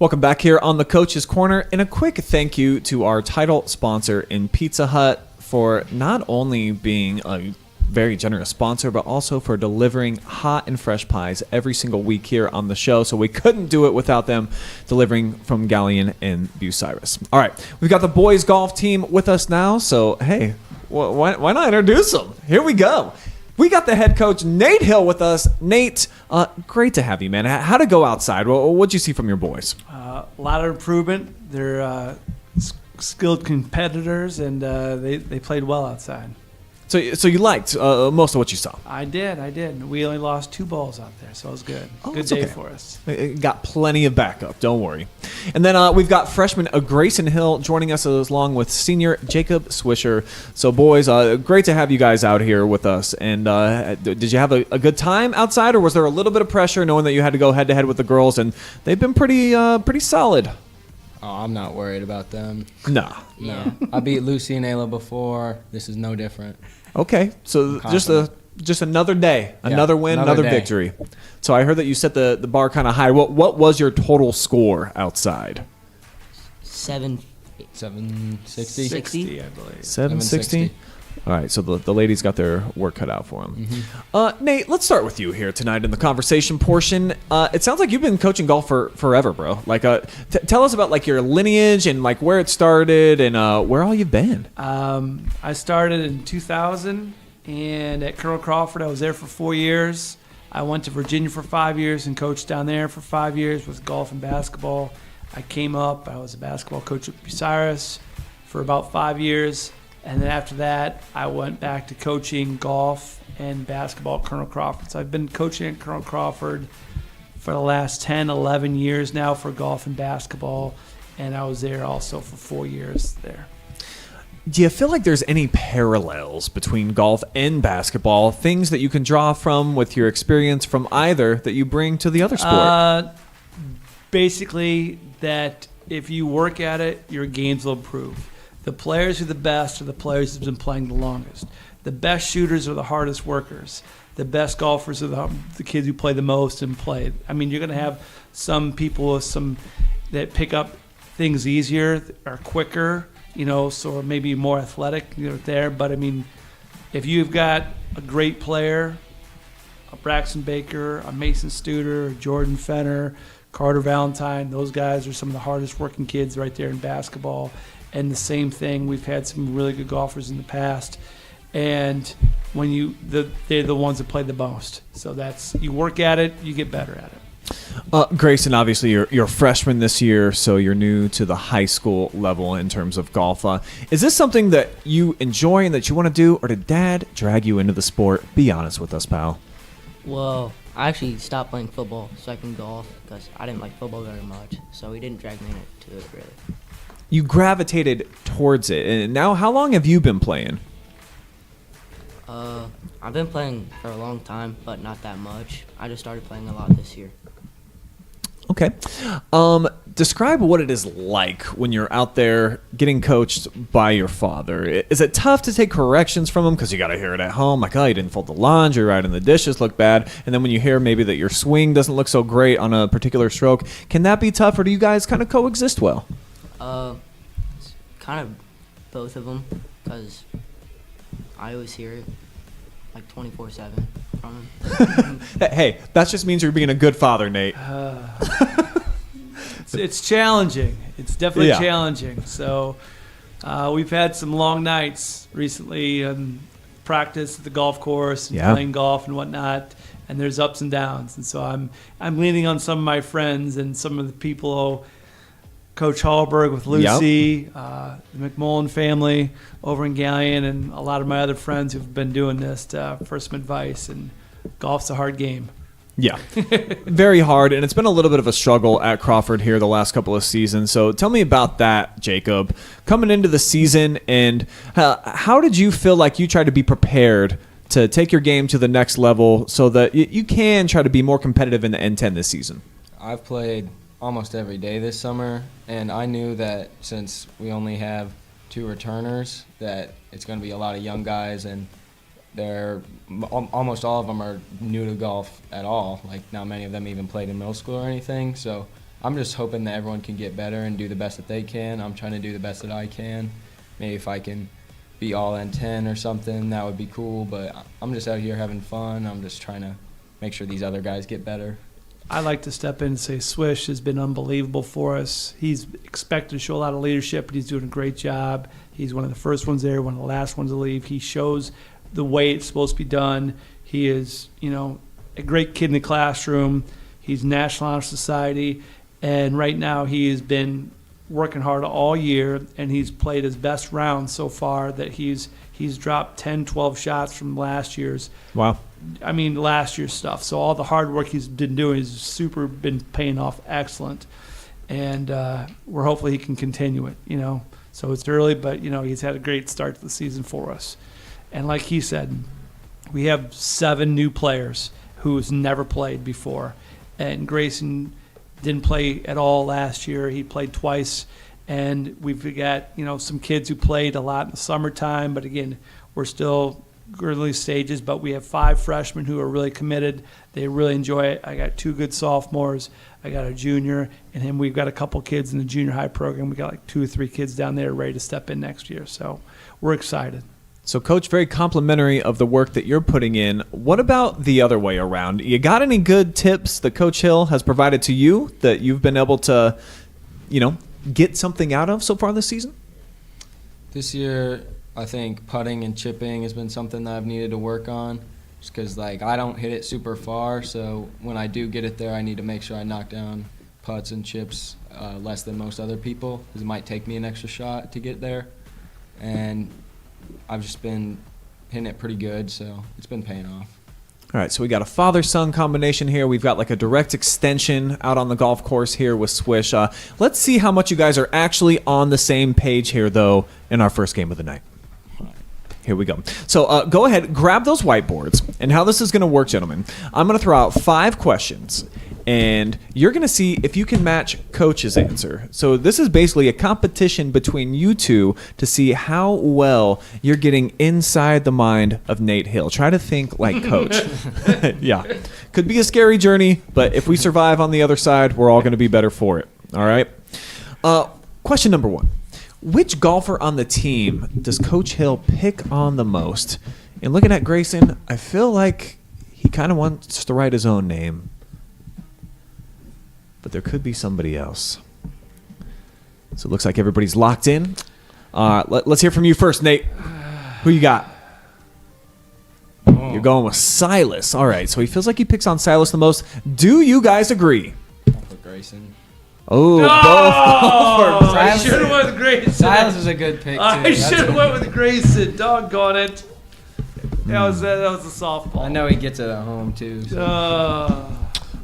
Welcome back here on the Coach's Corner, and a quick thank you to our title sponsor in Pizza Hut for not only being a very generous sponsor, but also for delivering hot and fresh pies every single week here on the show. So we couldn't do it without them delivering from Galion and Bucyrus. All right, we've got the boys golf team with us now. So, hey, why not introduce them? Here we go. We got the head coach, Nate Hill, with us. Nate, great to have you, man. How'd it go outside? What'd you see from your boys? A lot of improvement. They're skilled competitors, and they played well outside. So you liked most of what you saw? I did. We only lost 2 balls out there, so it was good. Oh, good day for us. Got plenty of backup, don't worry. And then we've got freshman Grayson Hill joining us along with senior Jacob Swisher. So boys, great to have you guys out here with us. And did you have a good time outside, or was there a little bit of pressure knowing that you had to go head-to-head with the girls, and they've been pretty solid? Oh, I'm not worried about them. Nah. No. I beat Lucy and Ayla before. This is no different. Okay, so just another day, another win, another victory. So I heard that you set the bar kind of high. What was your total score outside? 760. 60, I believe. 760. All right, so the ladies got their work cut out for them. Mm-hmm. Nate, let's start with you here tonight in the conversation portion. It sounds like you've been coaching golf for forever, bro. Like, tell us about like your lineage and like where it started and where all you've been. I started in 2000, and at Colonel Crawford, I was there for 4 years. I went to Virginia for 5 years and coached down there for 5 years with golf and basketball. I came up. I was a basketball coach at Bucyrus for about 5 years. And then after that, I went back to coaching golf and basketball at Colonel Crawford. So I've been coaching at Colonel Crawford for the last 10, 11 years now for golf and basketball. And I was there also for 4 years there. Do you feel like there's any parallels between golf and basketball, things that you can draw from with your experience from either that you bring to the other sport? Basically, that if you work at it, your games will improve. The players who are the best are the players who've been playing the longest. The best shooters are the hardest workers. The best golfers are the kids who play the most and play. I mean, you're going to have some people that pick up things easier, are quicker, so maybe more athletic there. But, I mean, if you've got a great player, a Braxton Baker, a Mason Studer, a Jordan Fenner, Carter Valentine, those guys are some of the hardest working kids right there in basketball. And the same thing, we've had some really good golfers in the past, and when they're the ones that play the most. So you work at it, you get better at it. Grayson, obviously you're a freshman this year, so you're new to the high school level in terms of golf. Is this something that you enjoy and that you want to do, or did Dad drag you into the sport? Be honest with us, pal. Well, I actually stopped playing football so I can golf because I didn't like football very much, so he didn't drag me into it really. You gravitated towards it, and now how long have you been playing? I've been playing for a long time, but not that much. I just started playing a lot this year. Okay. Describe what it is like when you're out there getting coached by your father. Is it tough to take corrections from him because you got to hear it at home, like, oh, you didn't fold the laundry right and the dishes look bad, and then when you hear maybe that your swing doesn't look so great on a particular stroke, can that be tough, or do you guys kind of coexist well? It's kind of both of them, because I always hear it like 24/7 from him. Hey, that just means you're being a good father, Nate. It's challenging. It's definitely challenging. So we've had some long nights recently and practice at the golf course and playing golf and whatnot. And there's ups and downs. And so I'm leaning on some of my friends and some of the people. Coach Hallberg with Lucy, the McMullen family over in Galion, and a lot of my other friends who've been doing this for some advice. And golf's a hard game. Yeah, very hard, and it's been a little bit of a struggle at Crawford here the last couple of seasons. So tell me about that, Jacob. Coming into the season, and how did you feel like you tried to be prepared to take your game to the next level so that you can try to be more competitive in the N10 this season? I've played almost every day this summer, and I knew that since we only have 2 returners, that it's going to be a lot of young guys, and almost all of them are new to golf at all. Like, not many of them even played in middle school or anything. So I'm just hoping that everyone can get better and do the best that they can. I'm trying to do the best that I can. Maybe if I can be all N10 or something, that would be cool. But I'm just out here having fun. I'm just trying to make sure these other guys get better. I like to step in and say Swish has been unbelievable for us. He's expected to show a lot of leadership, but he's doing a great job. He's one of the first ones there, one of the last ones to leave. He shows the way it's supposed to be done. He is, a great kid in the classroom. He's National Honor Society, and right now he has been working hard all year, and he's played his best round so far. That he's dropped 10, 12 shots from last year's. Wow. Last year's stuff. So all the hard work he's been doing has been paying off excellent, and we're hopefully he can continue it. So it's early, but he's had a great start to the season for us. And like he said, we have 7 new players who's never played before, and Grayson didn't play at all last year. He played twice, and we've got some kids who played a lot in the summertime. But again, we're still early stages. But we have 5 freshmen who are really committed. They really enjoy it. I got 2 good sophomores. I got a junior, and then we've got a couple kids in the junior high program. We got like 2 or 3 kids down there ready to step in next year. So we're excited. So, Coach, very complimentary of the work that you're putting in. What about the other way around? You got any good tips that Coach Hill has provided to you that you've been able to, get something out of so far this season? This year, I think putting and chipping has been something that I've needed to work on, just because I don't hit it super far. So when I do get it there, I need to make sure I knock down putts and chips less than most other people, because it might take me an extra shot to get there. And I've just been hitting it pretty good, so it's been paying off. All right, so we got a father-son combination here. We've got like a direct extension out on the golf course here with Swish. Let's see how much you guys are actually on the same page here, though, in our first game of the night. Here we go. So go ahead, grab those whiteboards. And how this is going to work, gentlemen, I'm going to throw out 5 questions. And you're going to see if you can match Coach's answer. So this is basically a competition between you two to see how well you're getting inside the mind of Nate Hill. Try to think like Coach. Yeah. Could be a scary journey, but if we survive on the other side, we're all going to be better for it. All right? Question number 1. Which golfer on the team does Coach Hill pick on the most? And looking at Grayson, I feel like he kind of wants to write his own name. But there could be somebody else. So it looks like everybody's locked in. Let's hear from you first, Nate. Who you got? You're going with Silas. All right, so he feels like he picks on Silas the most. Do you guys agree? I'll put Grayson. Oh, both. I should have went with Grayson. Silas is a good pick, too. I should have went with Grayson. Doggone it. That was a softball. I know he gets it at home, too. So.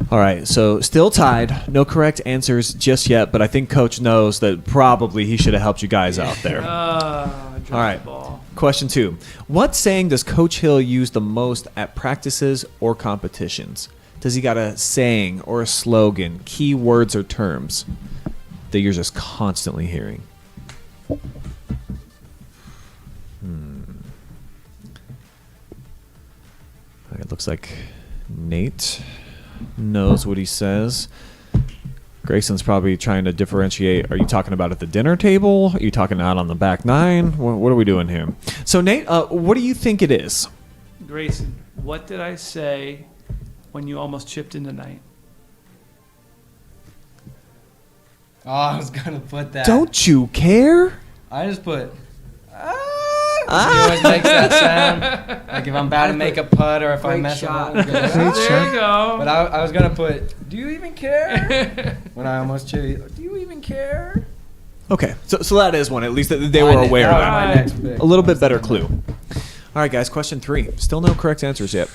All right, so still tied. No correct answers just yet, but I think Coach knows that probably he should have helped you guys out there. All right, question 2. What saying does Coach Hill use the most at practices or competitions? Does he got a saying or a slogan, key words or terms that you're just constantly hearing? It looks like Nate knows what he says. Grayson's probably trying to differentiate. Are you talking about at the dinner table? Are you talking out on the back nine? What are we doing here? So, Nate, what do you think it is? Grayson, what did I say when you almost chipped in tonight? Oh, I was going to put that. Don't you care? I just put... He always makes that sound. Like if I'm about to make a putt or if I mess up. There you go. But I was going to put, do you even care? When I almost chipped, do you even care? Okay, so that is one. At least they were aware of my next pick. A little bit better clue. All right, guys, question 3. Still no correct answers yet.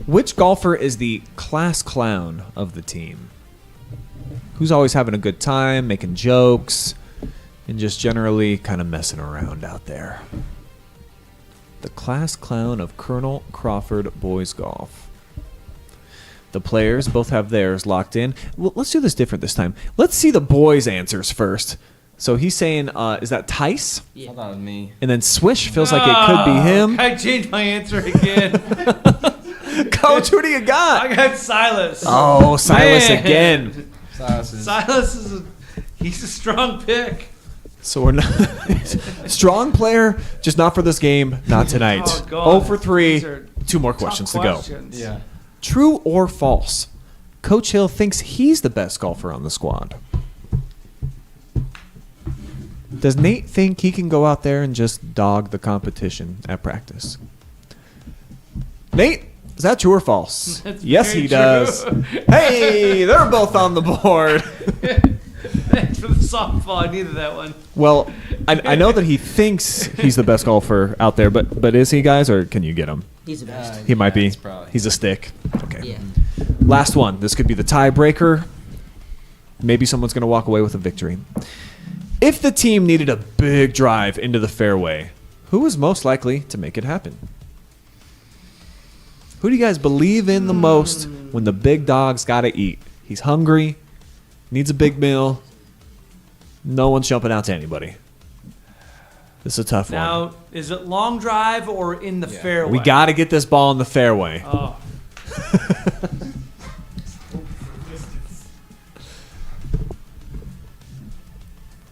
Which golfer is the class clown of the team? Who's always having a good time, making jokes, and just generally kind of messing around out there? The class clown of Colonel Crawford boys golf. The players both have theirs locked in. Well, let's do this different this time. Let's see the boys' answers first. So he's saying, is that Tice? Yeah. I thought it was me. And then Swish feels like it could be him. I changed my answer again. Coach, who do you got? I got Silas. Oh, Silas again. Silas he's a strong pick. So we're not strong player, just not for this game, not tonight. Oh, God. 0 for 3. These are 2 more questions to go. questions. Yeah. True or false? Coach Hill thinks he's the best golfer on the squad. Does Nate think he can go out there and just dog the competition at practice? Nate, is that true or false? That's Yes, very he does. true. Hey, they're both on the board. Thanks for the softball. I needed that one. Well, I know that he thinks he's the best golfer out there, but is he, guys, or can you get him? He's the best. He might be. it's probably- He's a stick. Okay. Yeah. Last one. This could be the tiebreaker. Maybe someone's going to walk away with a victory. If the team needed a big drive into the fairway, who is most likely to make it happen? Who do you guys believe in the most when the big dog's got to eat? He's hungry, needs a big meal. No one's jumping out to anybody. This is a tough one. Now, is it long drive or in the fairway? We got to get this ball in the fairway. Oh.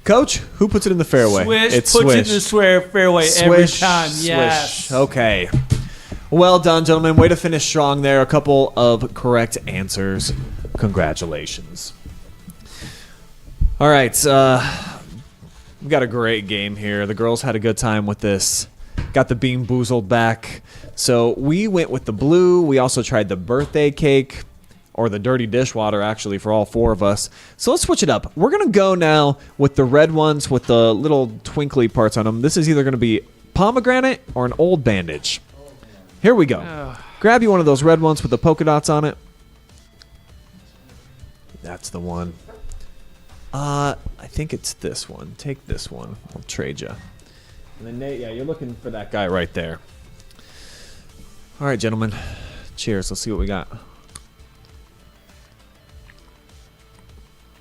Coach, who puts it in the fairway? Swish It's puts Swish. it in the fairway every Swish, time. swish. Yes. Okay. Well done, gentlemen. Way to finish strong there. A couple of correct answers. Congratulations. All right. We got a great game here. The girls had a good time with this. Got the Bean Boozled back. So we went with the blue. We also tried the birthday cake, or the dirty dishwater, actually, for all 4 of us. So let's switch it up. We're going to go now with the red ones with the little twinkly parts on them. This is either going to be pomegranate or an old bandage. Here we go. Grab you one of those red ones with the polka dots on it. That's the one. I think it's this one. Take this one. I'll trade you. And then Nate, yeah, you're looking for that guy right there. All right, gentlemen. Cheers. Let's see what we got.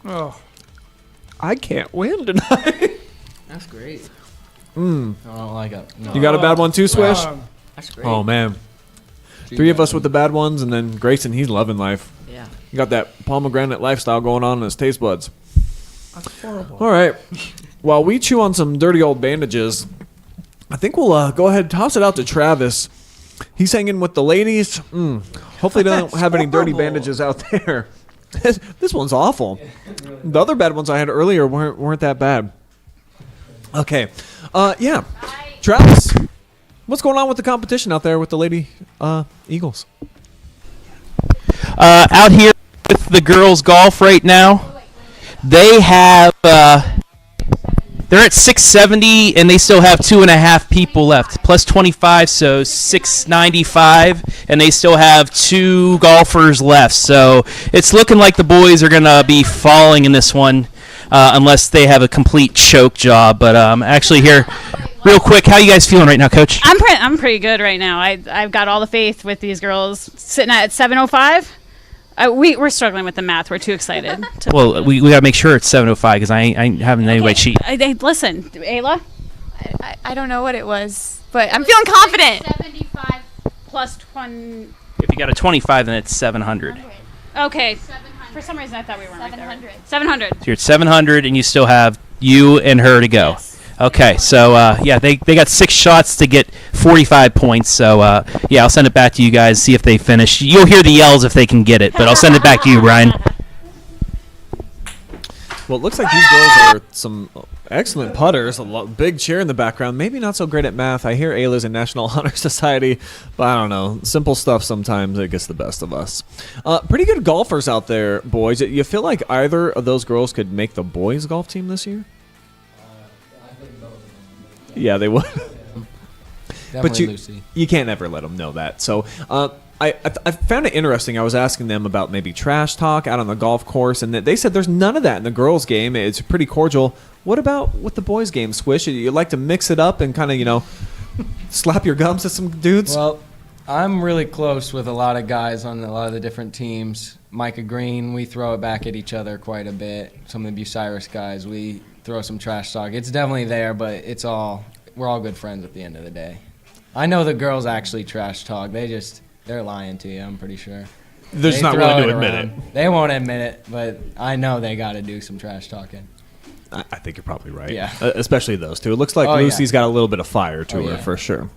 Oh. I can't win tonight. That's great. I don't like it. No. You got a bad one too, Swish? That's great. Oh, man. 3 of us with the bad ones, and then Grayson, he's loving life. Yeah. You got that pomegranate lifestyle going on in his taste buds. That's horrible. All right. While we chew on some dirty old bandages, I think we'll go ahead and toss it out to Travis. He's hanging with the ladies. Hopefully they don't have any dirty bandages out there. This one's awful. The other bad ones I had earlier weren't that bad. Okay. Yeah. Travis, what's going on with the competition out there with the Lady Eagles? Out here with the girls golf right now, they have they're at 670 and they still have 2.5 people left, plus 25, so 695, and they still have 2 golfers left. So it's looking like the boys are gonna be falling in this one unless they have a complete choke job. But actually here, real quick, how you guys feeling right now, Coach? I'm pretty good right now. I've got all the faith with these girls. Sitting at 7:05. We're struggling with the math. We're too excited. Well, we got to make sure it's 7:05 because I ain't having anybody cheat. Listen, Ayla. I don't know what it was, but I'm feeling confident. 75 plus 20. If you got a 25, then it's 700. Okay. For some reason, I thought we weren't right there. 700. So you're at 700, and you still have you and her to go. Yes. Okay, so yeah, they got 6 shots to get 45 points. So yeah, I'll send it back to you guys. See if they finish. You'll hear the yells if they can get it, but I'll send it back to you, Brian. Well, it looks like these girls are some excellent putters. Big cheer in the background. Maybe not so great at math. I hear Ayla's in National Honor Society, but I don't know. Simple stuff sometimes it gets the best of us. Pretty good golfers out there, boys. You feel like either of those girls could make the boys' golf team this year? Yeah, they would. But you can't ever let them know that. So I found it interesting. I was asking them about maybe trash talk out on the golf course, and they said there's none of that in the girls' game. It's pretty cordial. What about with the boys' game, Swish? You like to mix it up and kind of, slap your gums at some dudes? Well, I'm really close with a lot of guys on a lot of the different teams. Micah Green, we throw it back at each other quite a bit. Some of the Bucyrus guys, we throw some trash talk. It's definitely there, but we're all good friends at the end of the day. I know the girls actually trash talk. They're lying to you, I'm pretty sure. They're just not willing to admit it. They won't admit it, but I know they got to do some trash talking. I think you're probably right. Yeah. Especially those two. It looks like Lucy's got a little bit of fire to her for sure.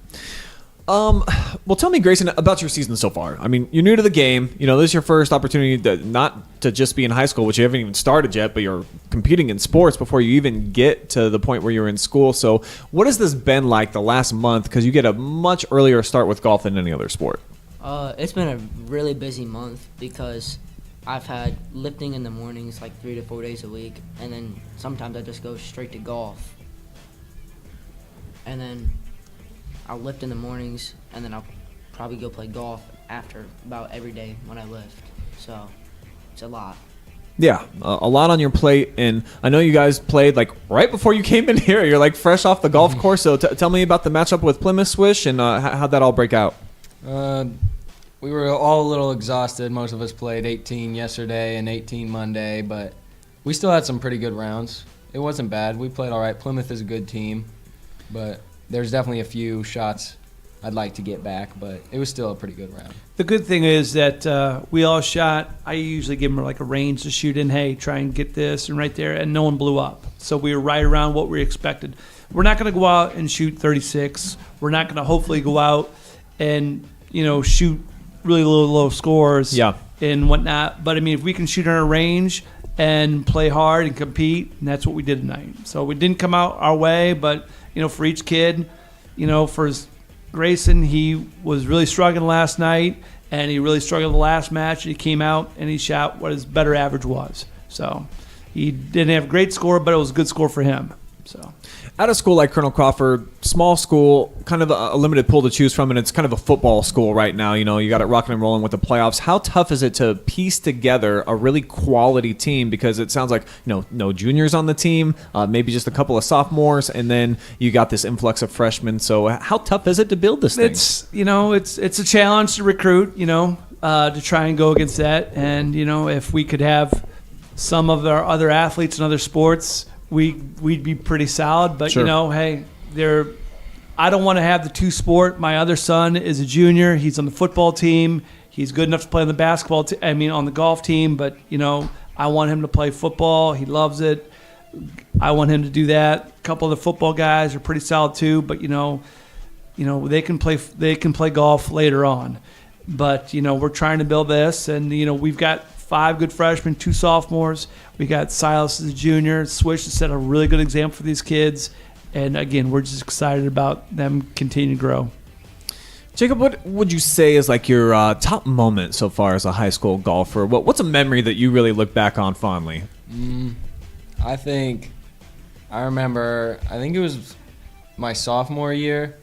Well, tell me, Grayson, about your season so far. I mean, you're new to the game. You know, this is your first opportunity not to just be in high school, which you haven't even started yet, but you're competing in sports before you even get to the point where you're in school. So what has this been like the last month? Because you get a much earlier start with golf than any other sport. It's been a really busy month because I've had lifting in the mornings like 3 to 4 days a week, and then sometimes I just go straight to golf. And then I'll lift in the mornings, and then I'll probably go play golf after about every day when I lift. So it's a lot. Yeah, a lot on your plate, and I know you guys played like right before you came in here. You're like fresh off the golf course, so tell me about the matchup with Plymouth Swish and how'd that all break out? We were all a little exhausted. Most of us played 18 yesterday and 18 Monday, but we still had some pretty good rounds. It wasn't bad. We played all right. Plymouth is a good team, but there's definitely a few shots I'd like to get back, but it was still a pretty good round. The good thing is that we all shot. I usually give them like a range to shoot in. Hey, try and get this, and right there, and no one blew up. So we were right around what we expected. We're not going to go out and shoot 36. We're not going to hopefully go out and shoot really low scores and whatnot. But I mean, if we can shoot on a range and play hard and compete, and that's what we did tonight. So we didn't come out our way, but for each kid, for Grayson, he was really struggling last night, and he really struggled the last match. And he came out and he shot what his better average was. So he didn't have a great score, but it was a good score for him. So at a school like Colonel Crawford, small school, kind of a limited pool to choose from, and it's kind of a football school right now. You got it rocking and rolling with the playoffs. How tough is it to piece together a really quality team? Because it sounds like no juniors on the team, maybe just a couple of sophomores, and then you got this influx of freshmen. So how tough is it to build this thing? It's a challenge to recruit. To try and go against that, and if we could have some of our other athletes in other sports, we'd be pretty solid, but sure. Hey, I don't want to have the two sport. My other son is a junior. He's on the football team. He's good enough to play on the basketball on the golf team, but I want him to play football. He loves it. I want him to do that. A couple of the football guys are pretty solid too, but they can play golf later on. But we're trying to build this, and we've got 5 good freshmen, 2 sophomores. We got Silas as a junior. Swish has set a really good example for these kids. And again, we're just excited about them continuing to grow. Jacob, what would you say is like your top moment so far as a high school golfer? What's a memory that you really look back on fondly? I think it was my sophomore year.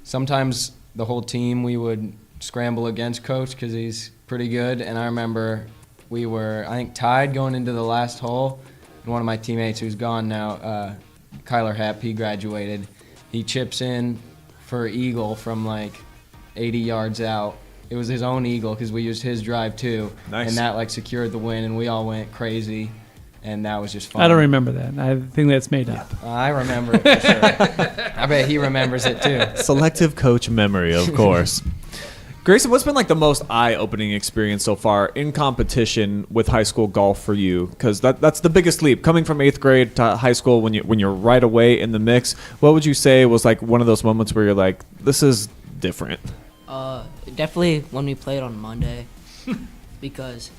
Sometimes the whole team, we would scramble against Coach because he's pretty good. And I remember we were, I think, tied going into the last hole. And one of my teammates, who's gone now, Kyler Happ, he graduated. He chips in for eagle from like 80 yards out. It was his own eagle because we used his drive too. Nice. And that secured the win, and we all went crazy. And that was just fun. I don't remember that. I think that's made up. I remember it for sure. I bet he remembers it too. Selective coach memory, of course. Grayson, what's been like the most eye-opening experience so far in competition with high school golf for you? Because that's the biggest leap, coming from 8th grade to high school when you're right away in the mix. What would you say was like one of those moments where you're like, this is different? Definitely when we played on Monday, because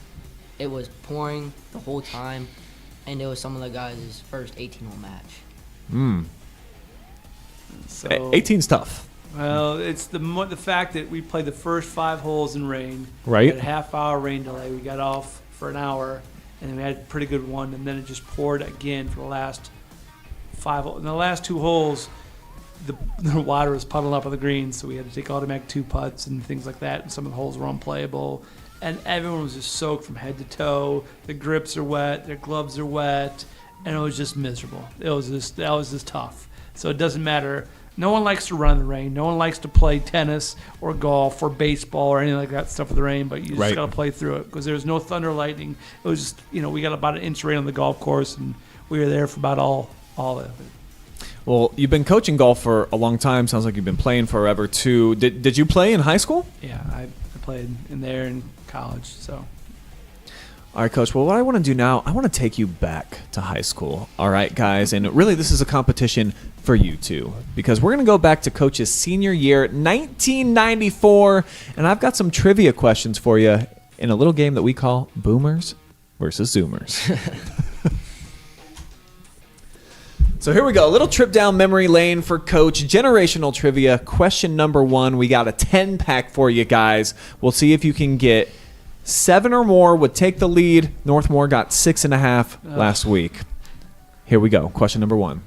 it was pouring the whole time, and it was some of the guys' first 18-hole match. So 18's tough. Well, it's the fact that we played the first 5 holes in rain. Right. We had a half-hour rain delay. We got off for an hour, and we had a pretty good one, and then it just poured again for the last 5 holes. In the last 2 holes, the water was puddling up on the greens, so we had to take automatic 2 putts and things like that, and some of the holes were unplayable. And everyone was just soaked from head to toe. The grips are wet, their gloves are wet, and it was just miserable. That was just tough. So it doesn't matter. No one likes to run in the rain. No one likes to play tennis or golf or baseball or anything like that stuff with the rain, but you just got to play through it because there was no thunder or lightning. It was just, we got about an inch of rain on the golf course, and we were there for about all of it. Well, you've been coaching golf for a long time. Sounds like you've been playing forever, too. Did you play in high school? Yeah, I played in there in college. So. All right, Coach. Well, what I want to do now, I want to take you back to high school. All right, guys. And really, this is a competition for you two because we're going to go back to Coach's senior year, 1994. And I've got some trivia questions for you in a little game that we call Boomers versus Zoomers. So here we go. A little trip down memory lane for Coach. Generational trivia. Question number 1. We got a 10-pack for you guys. We'll see if you can get 7 or more would take the lead. Northmore got 6.5 last week. Here we go. Question number 1.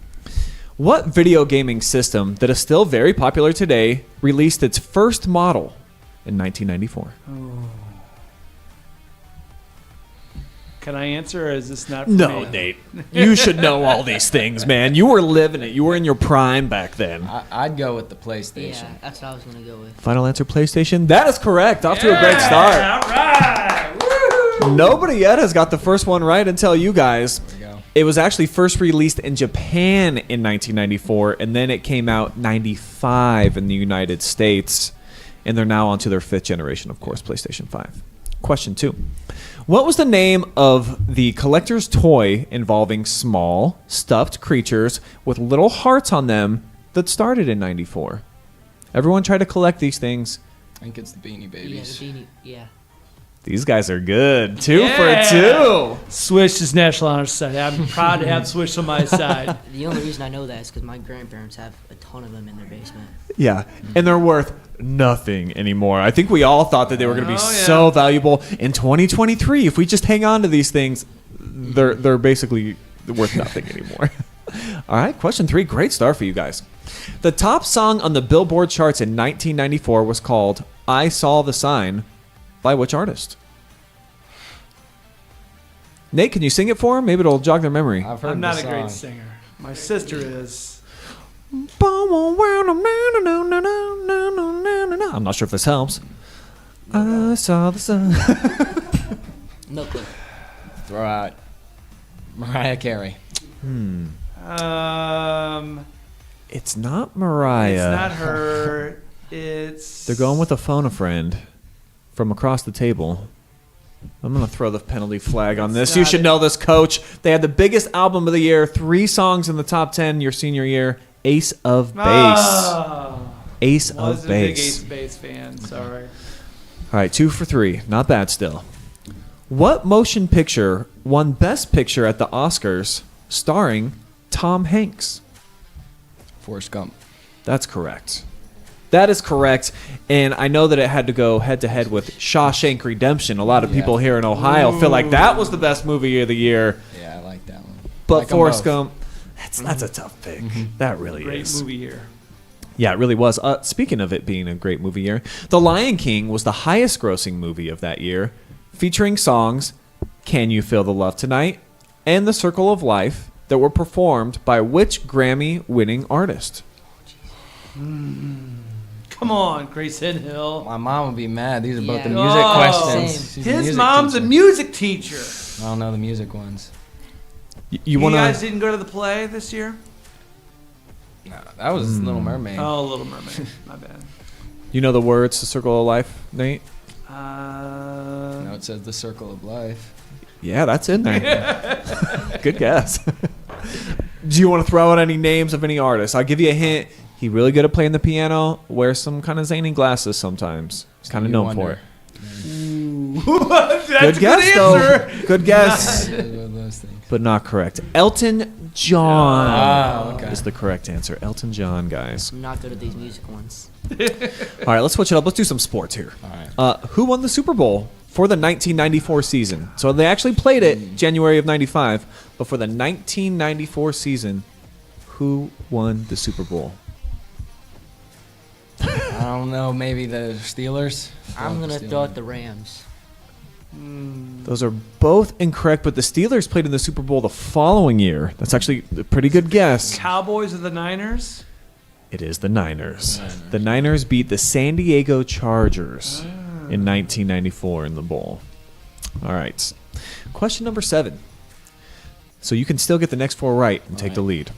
What video gaming system that is still very popular today released its first model in 1994? Can I answer, or is this not for No, me? Nate. You should know all these things, man. You were living it. You were in your prime back then. I'd go with the PlayStation. Yeah, that's what I was going to go with. Final answer, PlayStation. That is correct. Off to a great start. All right. Woo! Nobody yet has got the first one right until you guys. There we go. It was actually first released in Japan in 1994, and then it came out 95 in the United States. And they're now onto their 5th generation, of course, PlayStation 5. Question 2. What was the name of the collector's toy involving small, stuffed creatures with little hearts on them that started in 94? Everyone tried to collect these things. I think it's the Beanie Yeah, Babies. the beanie, yeah. These guys are good. 2 Yeah. for 2. Swish is National Honor Society. I'm proud to have Swish on my side. The only reason I know that is because my grandparents have a ton of them in their basement. Yeah, and they're worth nothing anymore. I think we all thought that they were going to be so valuable in 2023. If we just hang on to these things, they're basically worth nothing anymore. All right, question 3. Great start for you guys. The top song on the Billboard charts in 1994 was called "I Saw the Sign" by which artist? Nate, can you sing it for them? Maybe it'll jog their memory. I've heard I'm not the a song. great singer. My sister is. I'm not sure if this helps. I saw the sun. No clue. Throw out Mariah Carey. It's not Mariah. It's not her. It's. They're going with a phone a friend from across the table. I'm going to throw the penalty flag on this. You should know this, Coach. They had the biggest album of the year, 3 songs in the top 10 your senior year. Ace of Base. Ace of Wasn't a big Base. Ace of Base fan. Sorry. All right, 2 for 3. Not bad still. What motion picture won Best Picture at the Oscars starring Tom Hanks? Forrest Gump. That's correct. That is correct. And I know that it had to go head-to-head with Shawshank Redemption. A lot of people here in Ohio feel like that was the best movie of the year. Yeah, I like that one. But Like 'em Forrest both. Gump, that's a tough pick. That really Great is. movie here. Yeah, it really was. Speaking of it being a great movie year, The Lion King was the highest grossing movie of that year, featuring songs Can You Feel the Love Tonight and The Circle of Life that were performed by which Grammy-winning artist? Come on, Grace Hill. My mom would be mad. These are both the Yeah. music Oh, questions. She's a His music mom's teacher. a music teacher. I don't know the music ones. You want guys to? didn't go to the play this year? No, that was Little Mermaid. Oh, Little Mermaid. My bad. You know the words to Circle of Life, Nate? No, it says The Circle of Life. Yeah, that's in there. Good guess. Do you want to throw out any names of any artists? I'll give you a hint. He's really good at playing the piano. Wears some kind of zany glasses sometimes. He's kind of known for it. That's Good a guess, good though. answer. Good guess, One of those things. but not correct. Elton John Ah, okay. is the correct answer. Elton John, guys. I'm not good at these music ones. All right, let's switch it up. Let's do some sports here. All right. Who won the Super Bowl for the 1994 season? So they actually played it January of 95, but for the 1994 season, who won the Super Bowl? I don't know. Maybe the Steelers. I'm going to throw out the Rams. Those are both incorrect, but the Steelers played in the Super Bowl the following year. That's actually a pretty good guess. Cowboys or the Niners? It is the Niners. The Niners beat the San Diego Chargers in 1994 in the bowl. All right. Question number 7. So you can still get the next 4 right and take the lead.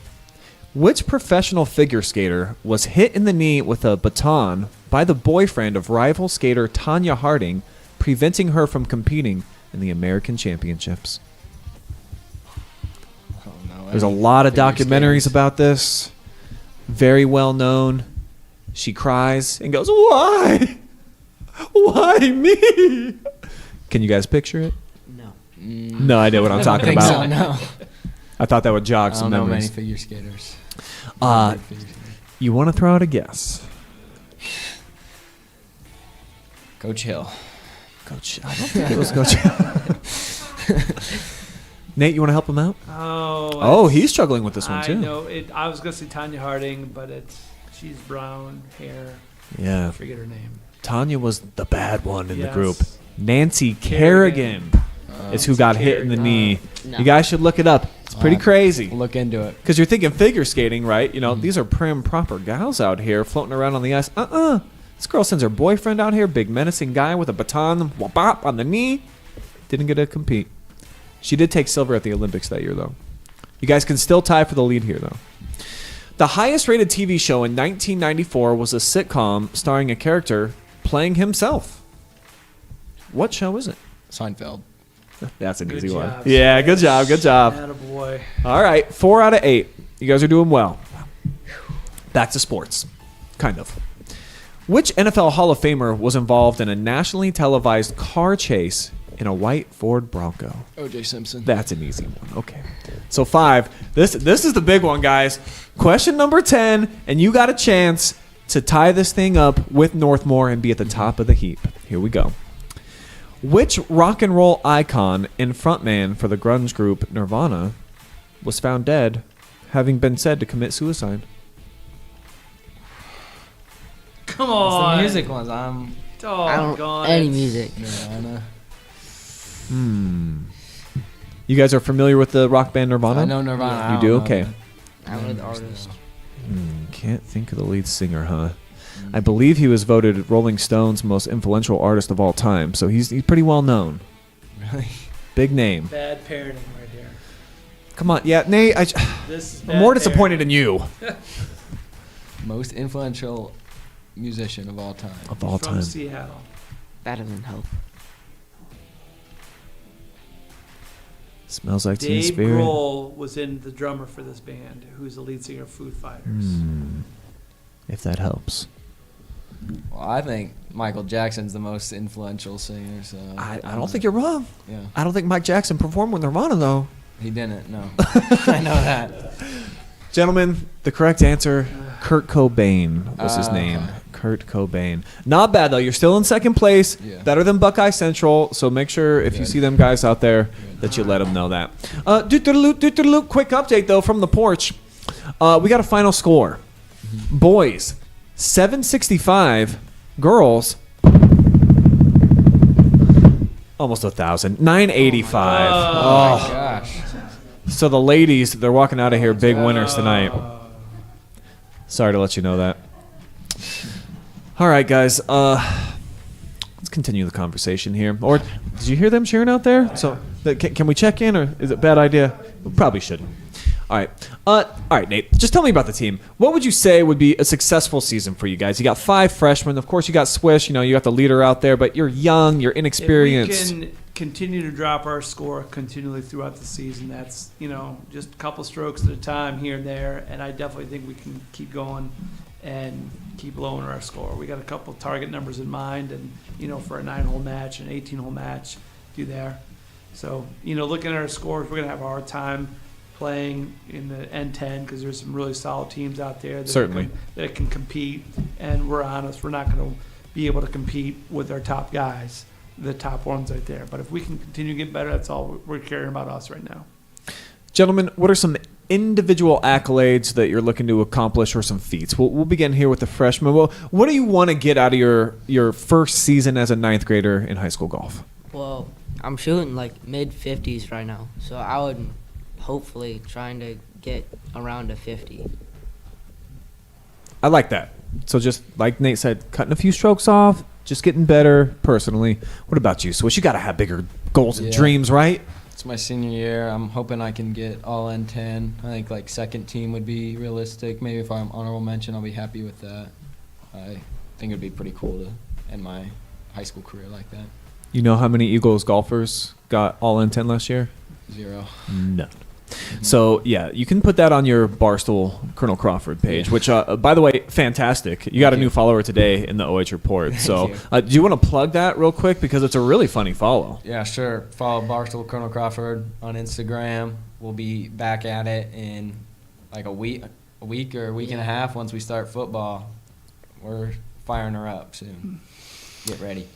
Which professional figure skater was hit in the knee with a baton by the boyfriend of rival skater Tanya Harding, preventing her from competing in the American Championships? Oh, no. There's a lot of Figure documentaries skaters. about this. Very well known. She cries and goes, "Why? Why me?" Can you guys picture it? No. No idea what I'm talking think about. so, no. I thought that would jog I some don't know many memories. figure skaters. You want to throw out a guess? Coach Hill. Coach, I don't think it was Coach. Nate, you want to help him out? Oh, he's struggling with this one too. I know it. I was gonna say Tanya Harding, but she's brown hair. Yeah. I forget her name. Tanya was the bad one in the Yes. group. Nancy Kerrigan is who got hit in the knee. No. You guys should look it up. It's pretty crazy. Look into it. Because you're thinking figure skating, right? You know, these are prim, proper gals out here floating around on the ice. This girl sends her boyfriend out here, big menacing guy with a baton, whop on the knee. Didn't get to compete. She did take silver at the Olympics that year, though. You guys can still tie for the lead here, though. The highest rated TV show in 1994 was a sitcom starring a character playing himself. What show is it? Seinfeld. That's an Good easy one. job, Yeah, good job, good job. Attaboy. All right, 4 out of 8. You guys are doing well. Back to sports. Kind of. Which NFL Hall of Famer was involved in a nationally televised car chase in a white Ford Bronco? O.J. Simpson. That's an easy one. Okay. So 5. This is the big one, guys. Question number 10, and you got a chance to tie this thing up with Northmore and be at the top of the heap. Here we go. Which rock and roll icon and frontman for the grunge group Nirvana was found dead, having been said to commit suicide? Come It's on. the music ones. I Doggone don't any it. music. Nirvana. You guys are familiar with the rock band Nirvana? I know Nirvana. I You don't do? know Okay. the I know the members, artist. Can't think of the lead singer, huh? I believe he was voted Rolling Stone's most influential artist of all time, so he's pretty well known. though. Really? Big name. Bad parenting right here. Come on, yeah, Nate. This is I'm bad more disappointed parenting. in you. Most influential musician of all time. Of all From time. Seattle. That doesn't help. Smells like Teen Dave Spirit. Grohl was in the drummer for this band, who's the lead singer of Foo Fighters. If that helps. Well, I think Michael Jackson's the most influential singer. So I don't think you're wrong. Yeah, I don't think Mike Jackson performed with Nirvana, though. he didn't. No, I know that. Gentlemen, the correct answer, Kurt Cobain was his Ah, name. okay. Kurt Cobain. Not bad, though. You're still in second place. Yeah. Better than Buckeye Central. So make sure if you Good. see them guys out there that you let them know that. Doot-doot-a-loot. Quick update, though, from the porch. We got a final score. Boys, 765. Girls, almost 1,000. 985. Oh my gosh. So the ladies, they're walking out of here big winners tonight. Sorry to let you know that. All right, guys. Let's continue the conversation here. Or did you hear them cheering out there? So can we check in, or is it a bad idea? We probably shouldn't. All right. All right, Nate. Just tell me about the team. What would you say would be a successful season for you guys? You got 5 freshmen. Of course, you got Swish. You know, you got the leader out there, but you're young. You're inexperienced. If we can continue to drop our score continually throughout the season, that's, just a couple strokes at a time here and there, and I definitely think we can keep going and keep lowering our score. We got a couple target numbers in mind, and, for a 9-hole match, an 18-hole match, do there. So, looking at our scores, we're going to have a hard time playing in the N10 because there's some really solid teams out there that can compete, and we're honest, we're not going to be able to compete with our top guys, the top ones right there. But if we can continue to get better, that's all we're caring about us right now. Gentlemen, what are some individual accolades that you're looking to accomplish, or some feats? We'll begin here with the freshmen. Well, what do you want to get out of your first season as a 9th grader in high school golf? Well, I'm shooting like mid-50s right now, so I would hopefully trying to get around a 50. I like that. So just like Nate said, cutting a few strokes off, just getting better personally. What about you, Swish? You got to have bigger goals and Yeah. dreams, right? It's my senior year. I'm hoping I can get all N10. I think like second team would be realistic. Maybe if I'm honorable mention, I'll be happy with that. think it would be pretty cool to end my high school career like that. You know how many Eagles golfers got all in 10 last year? 0. None. So, yeah, you can put that on your Barstool Colonel Crawford page, which, by the way, fantastic. You got a new follower today in the OH Report. So do you want to plug that real quick? Because it's a really funny follow. Yeah, sure. Follow Barstool Colonel Crawford on Instagram. We'll be back at it in like a week or a week and a half once we start football. We're firing her up soon. Get ready.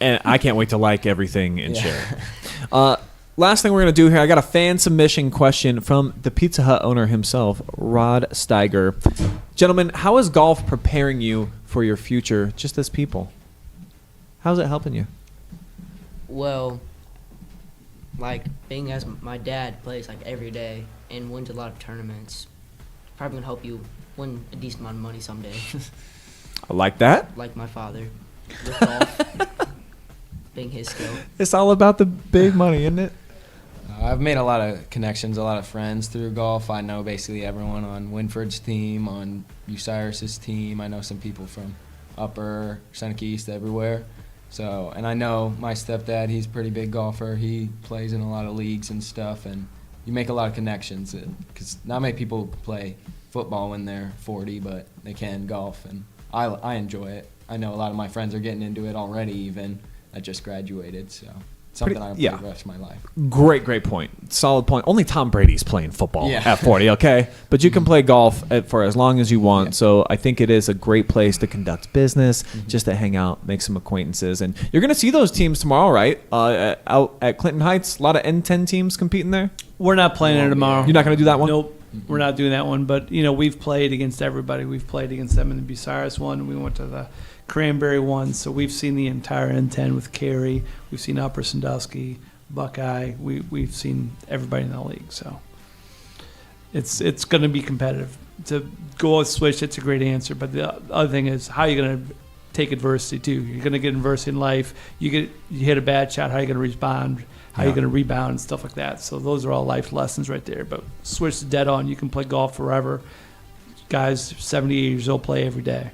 And I can't wait to like everything and share. Last thing we're going to do here, I got a fan submission question from the Pizza Hut owner himself, Rod Steiger. Gentlemen, how is golf preparing you for your future just as people? How's it helping you? Well, like being as my dad plays like every day and wins a lot of tournaments, probably gonna help you win a decent amount of money someday. I like that. Like my father with golf, being his skill. It's all about the big money, isn't it? I've made a lot of connections, a lot of friends through golf. I know basically everyone on Winford's team, on Bucyrus's team. I know some people from Upper, Seneca East, everywhere. So, and I know my stepdad, he's a pretty big golfer. He plays in a lot of leagues and stuff, and you make a lot of connections because not many people play football when they're 40, but they can golf, and I enjoy it. I know a lot of my friends are getting into it already even. I just graduated, so something I'll play the rest of my life. Great point. Solid point. Only Tom Brady's playing football at 40, okay? But you can play golf for as long as you want. Yeah. So I think it is a great place to conduct business, just to hang out, make some acquaintances. And you're going to see those teams tomorrow, right? Out at Clinton Heights, a lot of N10 teams competing there. We're not playing it tomorrow. You're not going to do that one? Nope. We're not doing that one. But, we've played against everybody. We've played against them in the Bucyrus one. We went to the Cranberry one, so we've seen the entire N10 with Carey. We've seen Upper Sandusky, Buckeye. We've seen everybody in the league, so it's going to be competitive. To go with switch, it's a great answer, but the other thing is how you're going to take adversity too. You're going to get adversity in life. You hit a bad shot. How are you going to respond? How are you going to rebound and stuff like that? So those are all life lessons right there. But switch is dead on. You can play golf forever. Guys 78 years old play every day.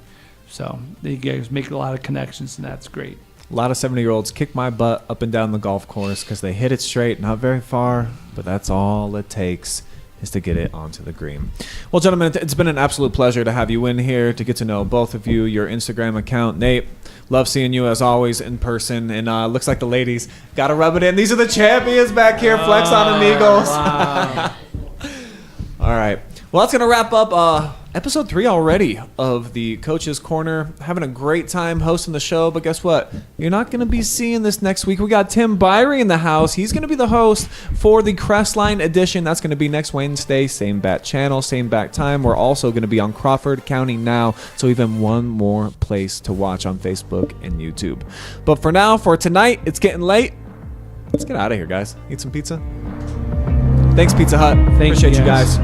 So you guys make a lot of connections, and that's great. A lot of 70-year-olds kick my butt up and down the golf course because they hit it straight, not very far, but that's all it takes is to get it onto the green. Well, gentlemen, it's been an absolute pleasure to have you in here, to get to know both of you, your Instagram account. Nate, love seeing you as always in person, and looks like the ladies got to rub it in. These are the champions back here, flex on them Eagles. Wow. All right. Well, that's going to wrap up episode 3 already of the Coach's Corner. Having a great time hosting the show, but guess what? You're not going to be seeing this next week. We got Tim Byrie in the house. He's going to be the host for the Crestline edition. That's going to be next Wednesday, same bat channel, same bat time. We're also going to be on Crawford County Now, so even one more place to watch on Facebook and YouTube. But for now, for tonight, it's getting late. Let's get out of here, guys. Eat some pizza. Thanks, Pizza Hut. Appreciate you guys.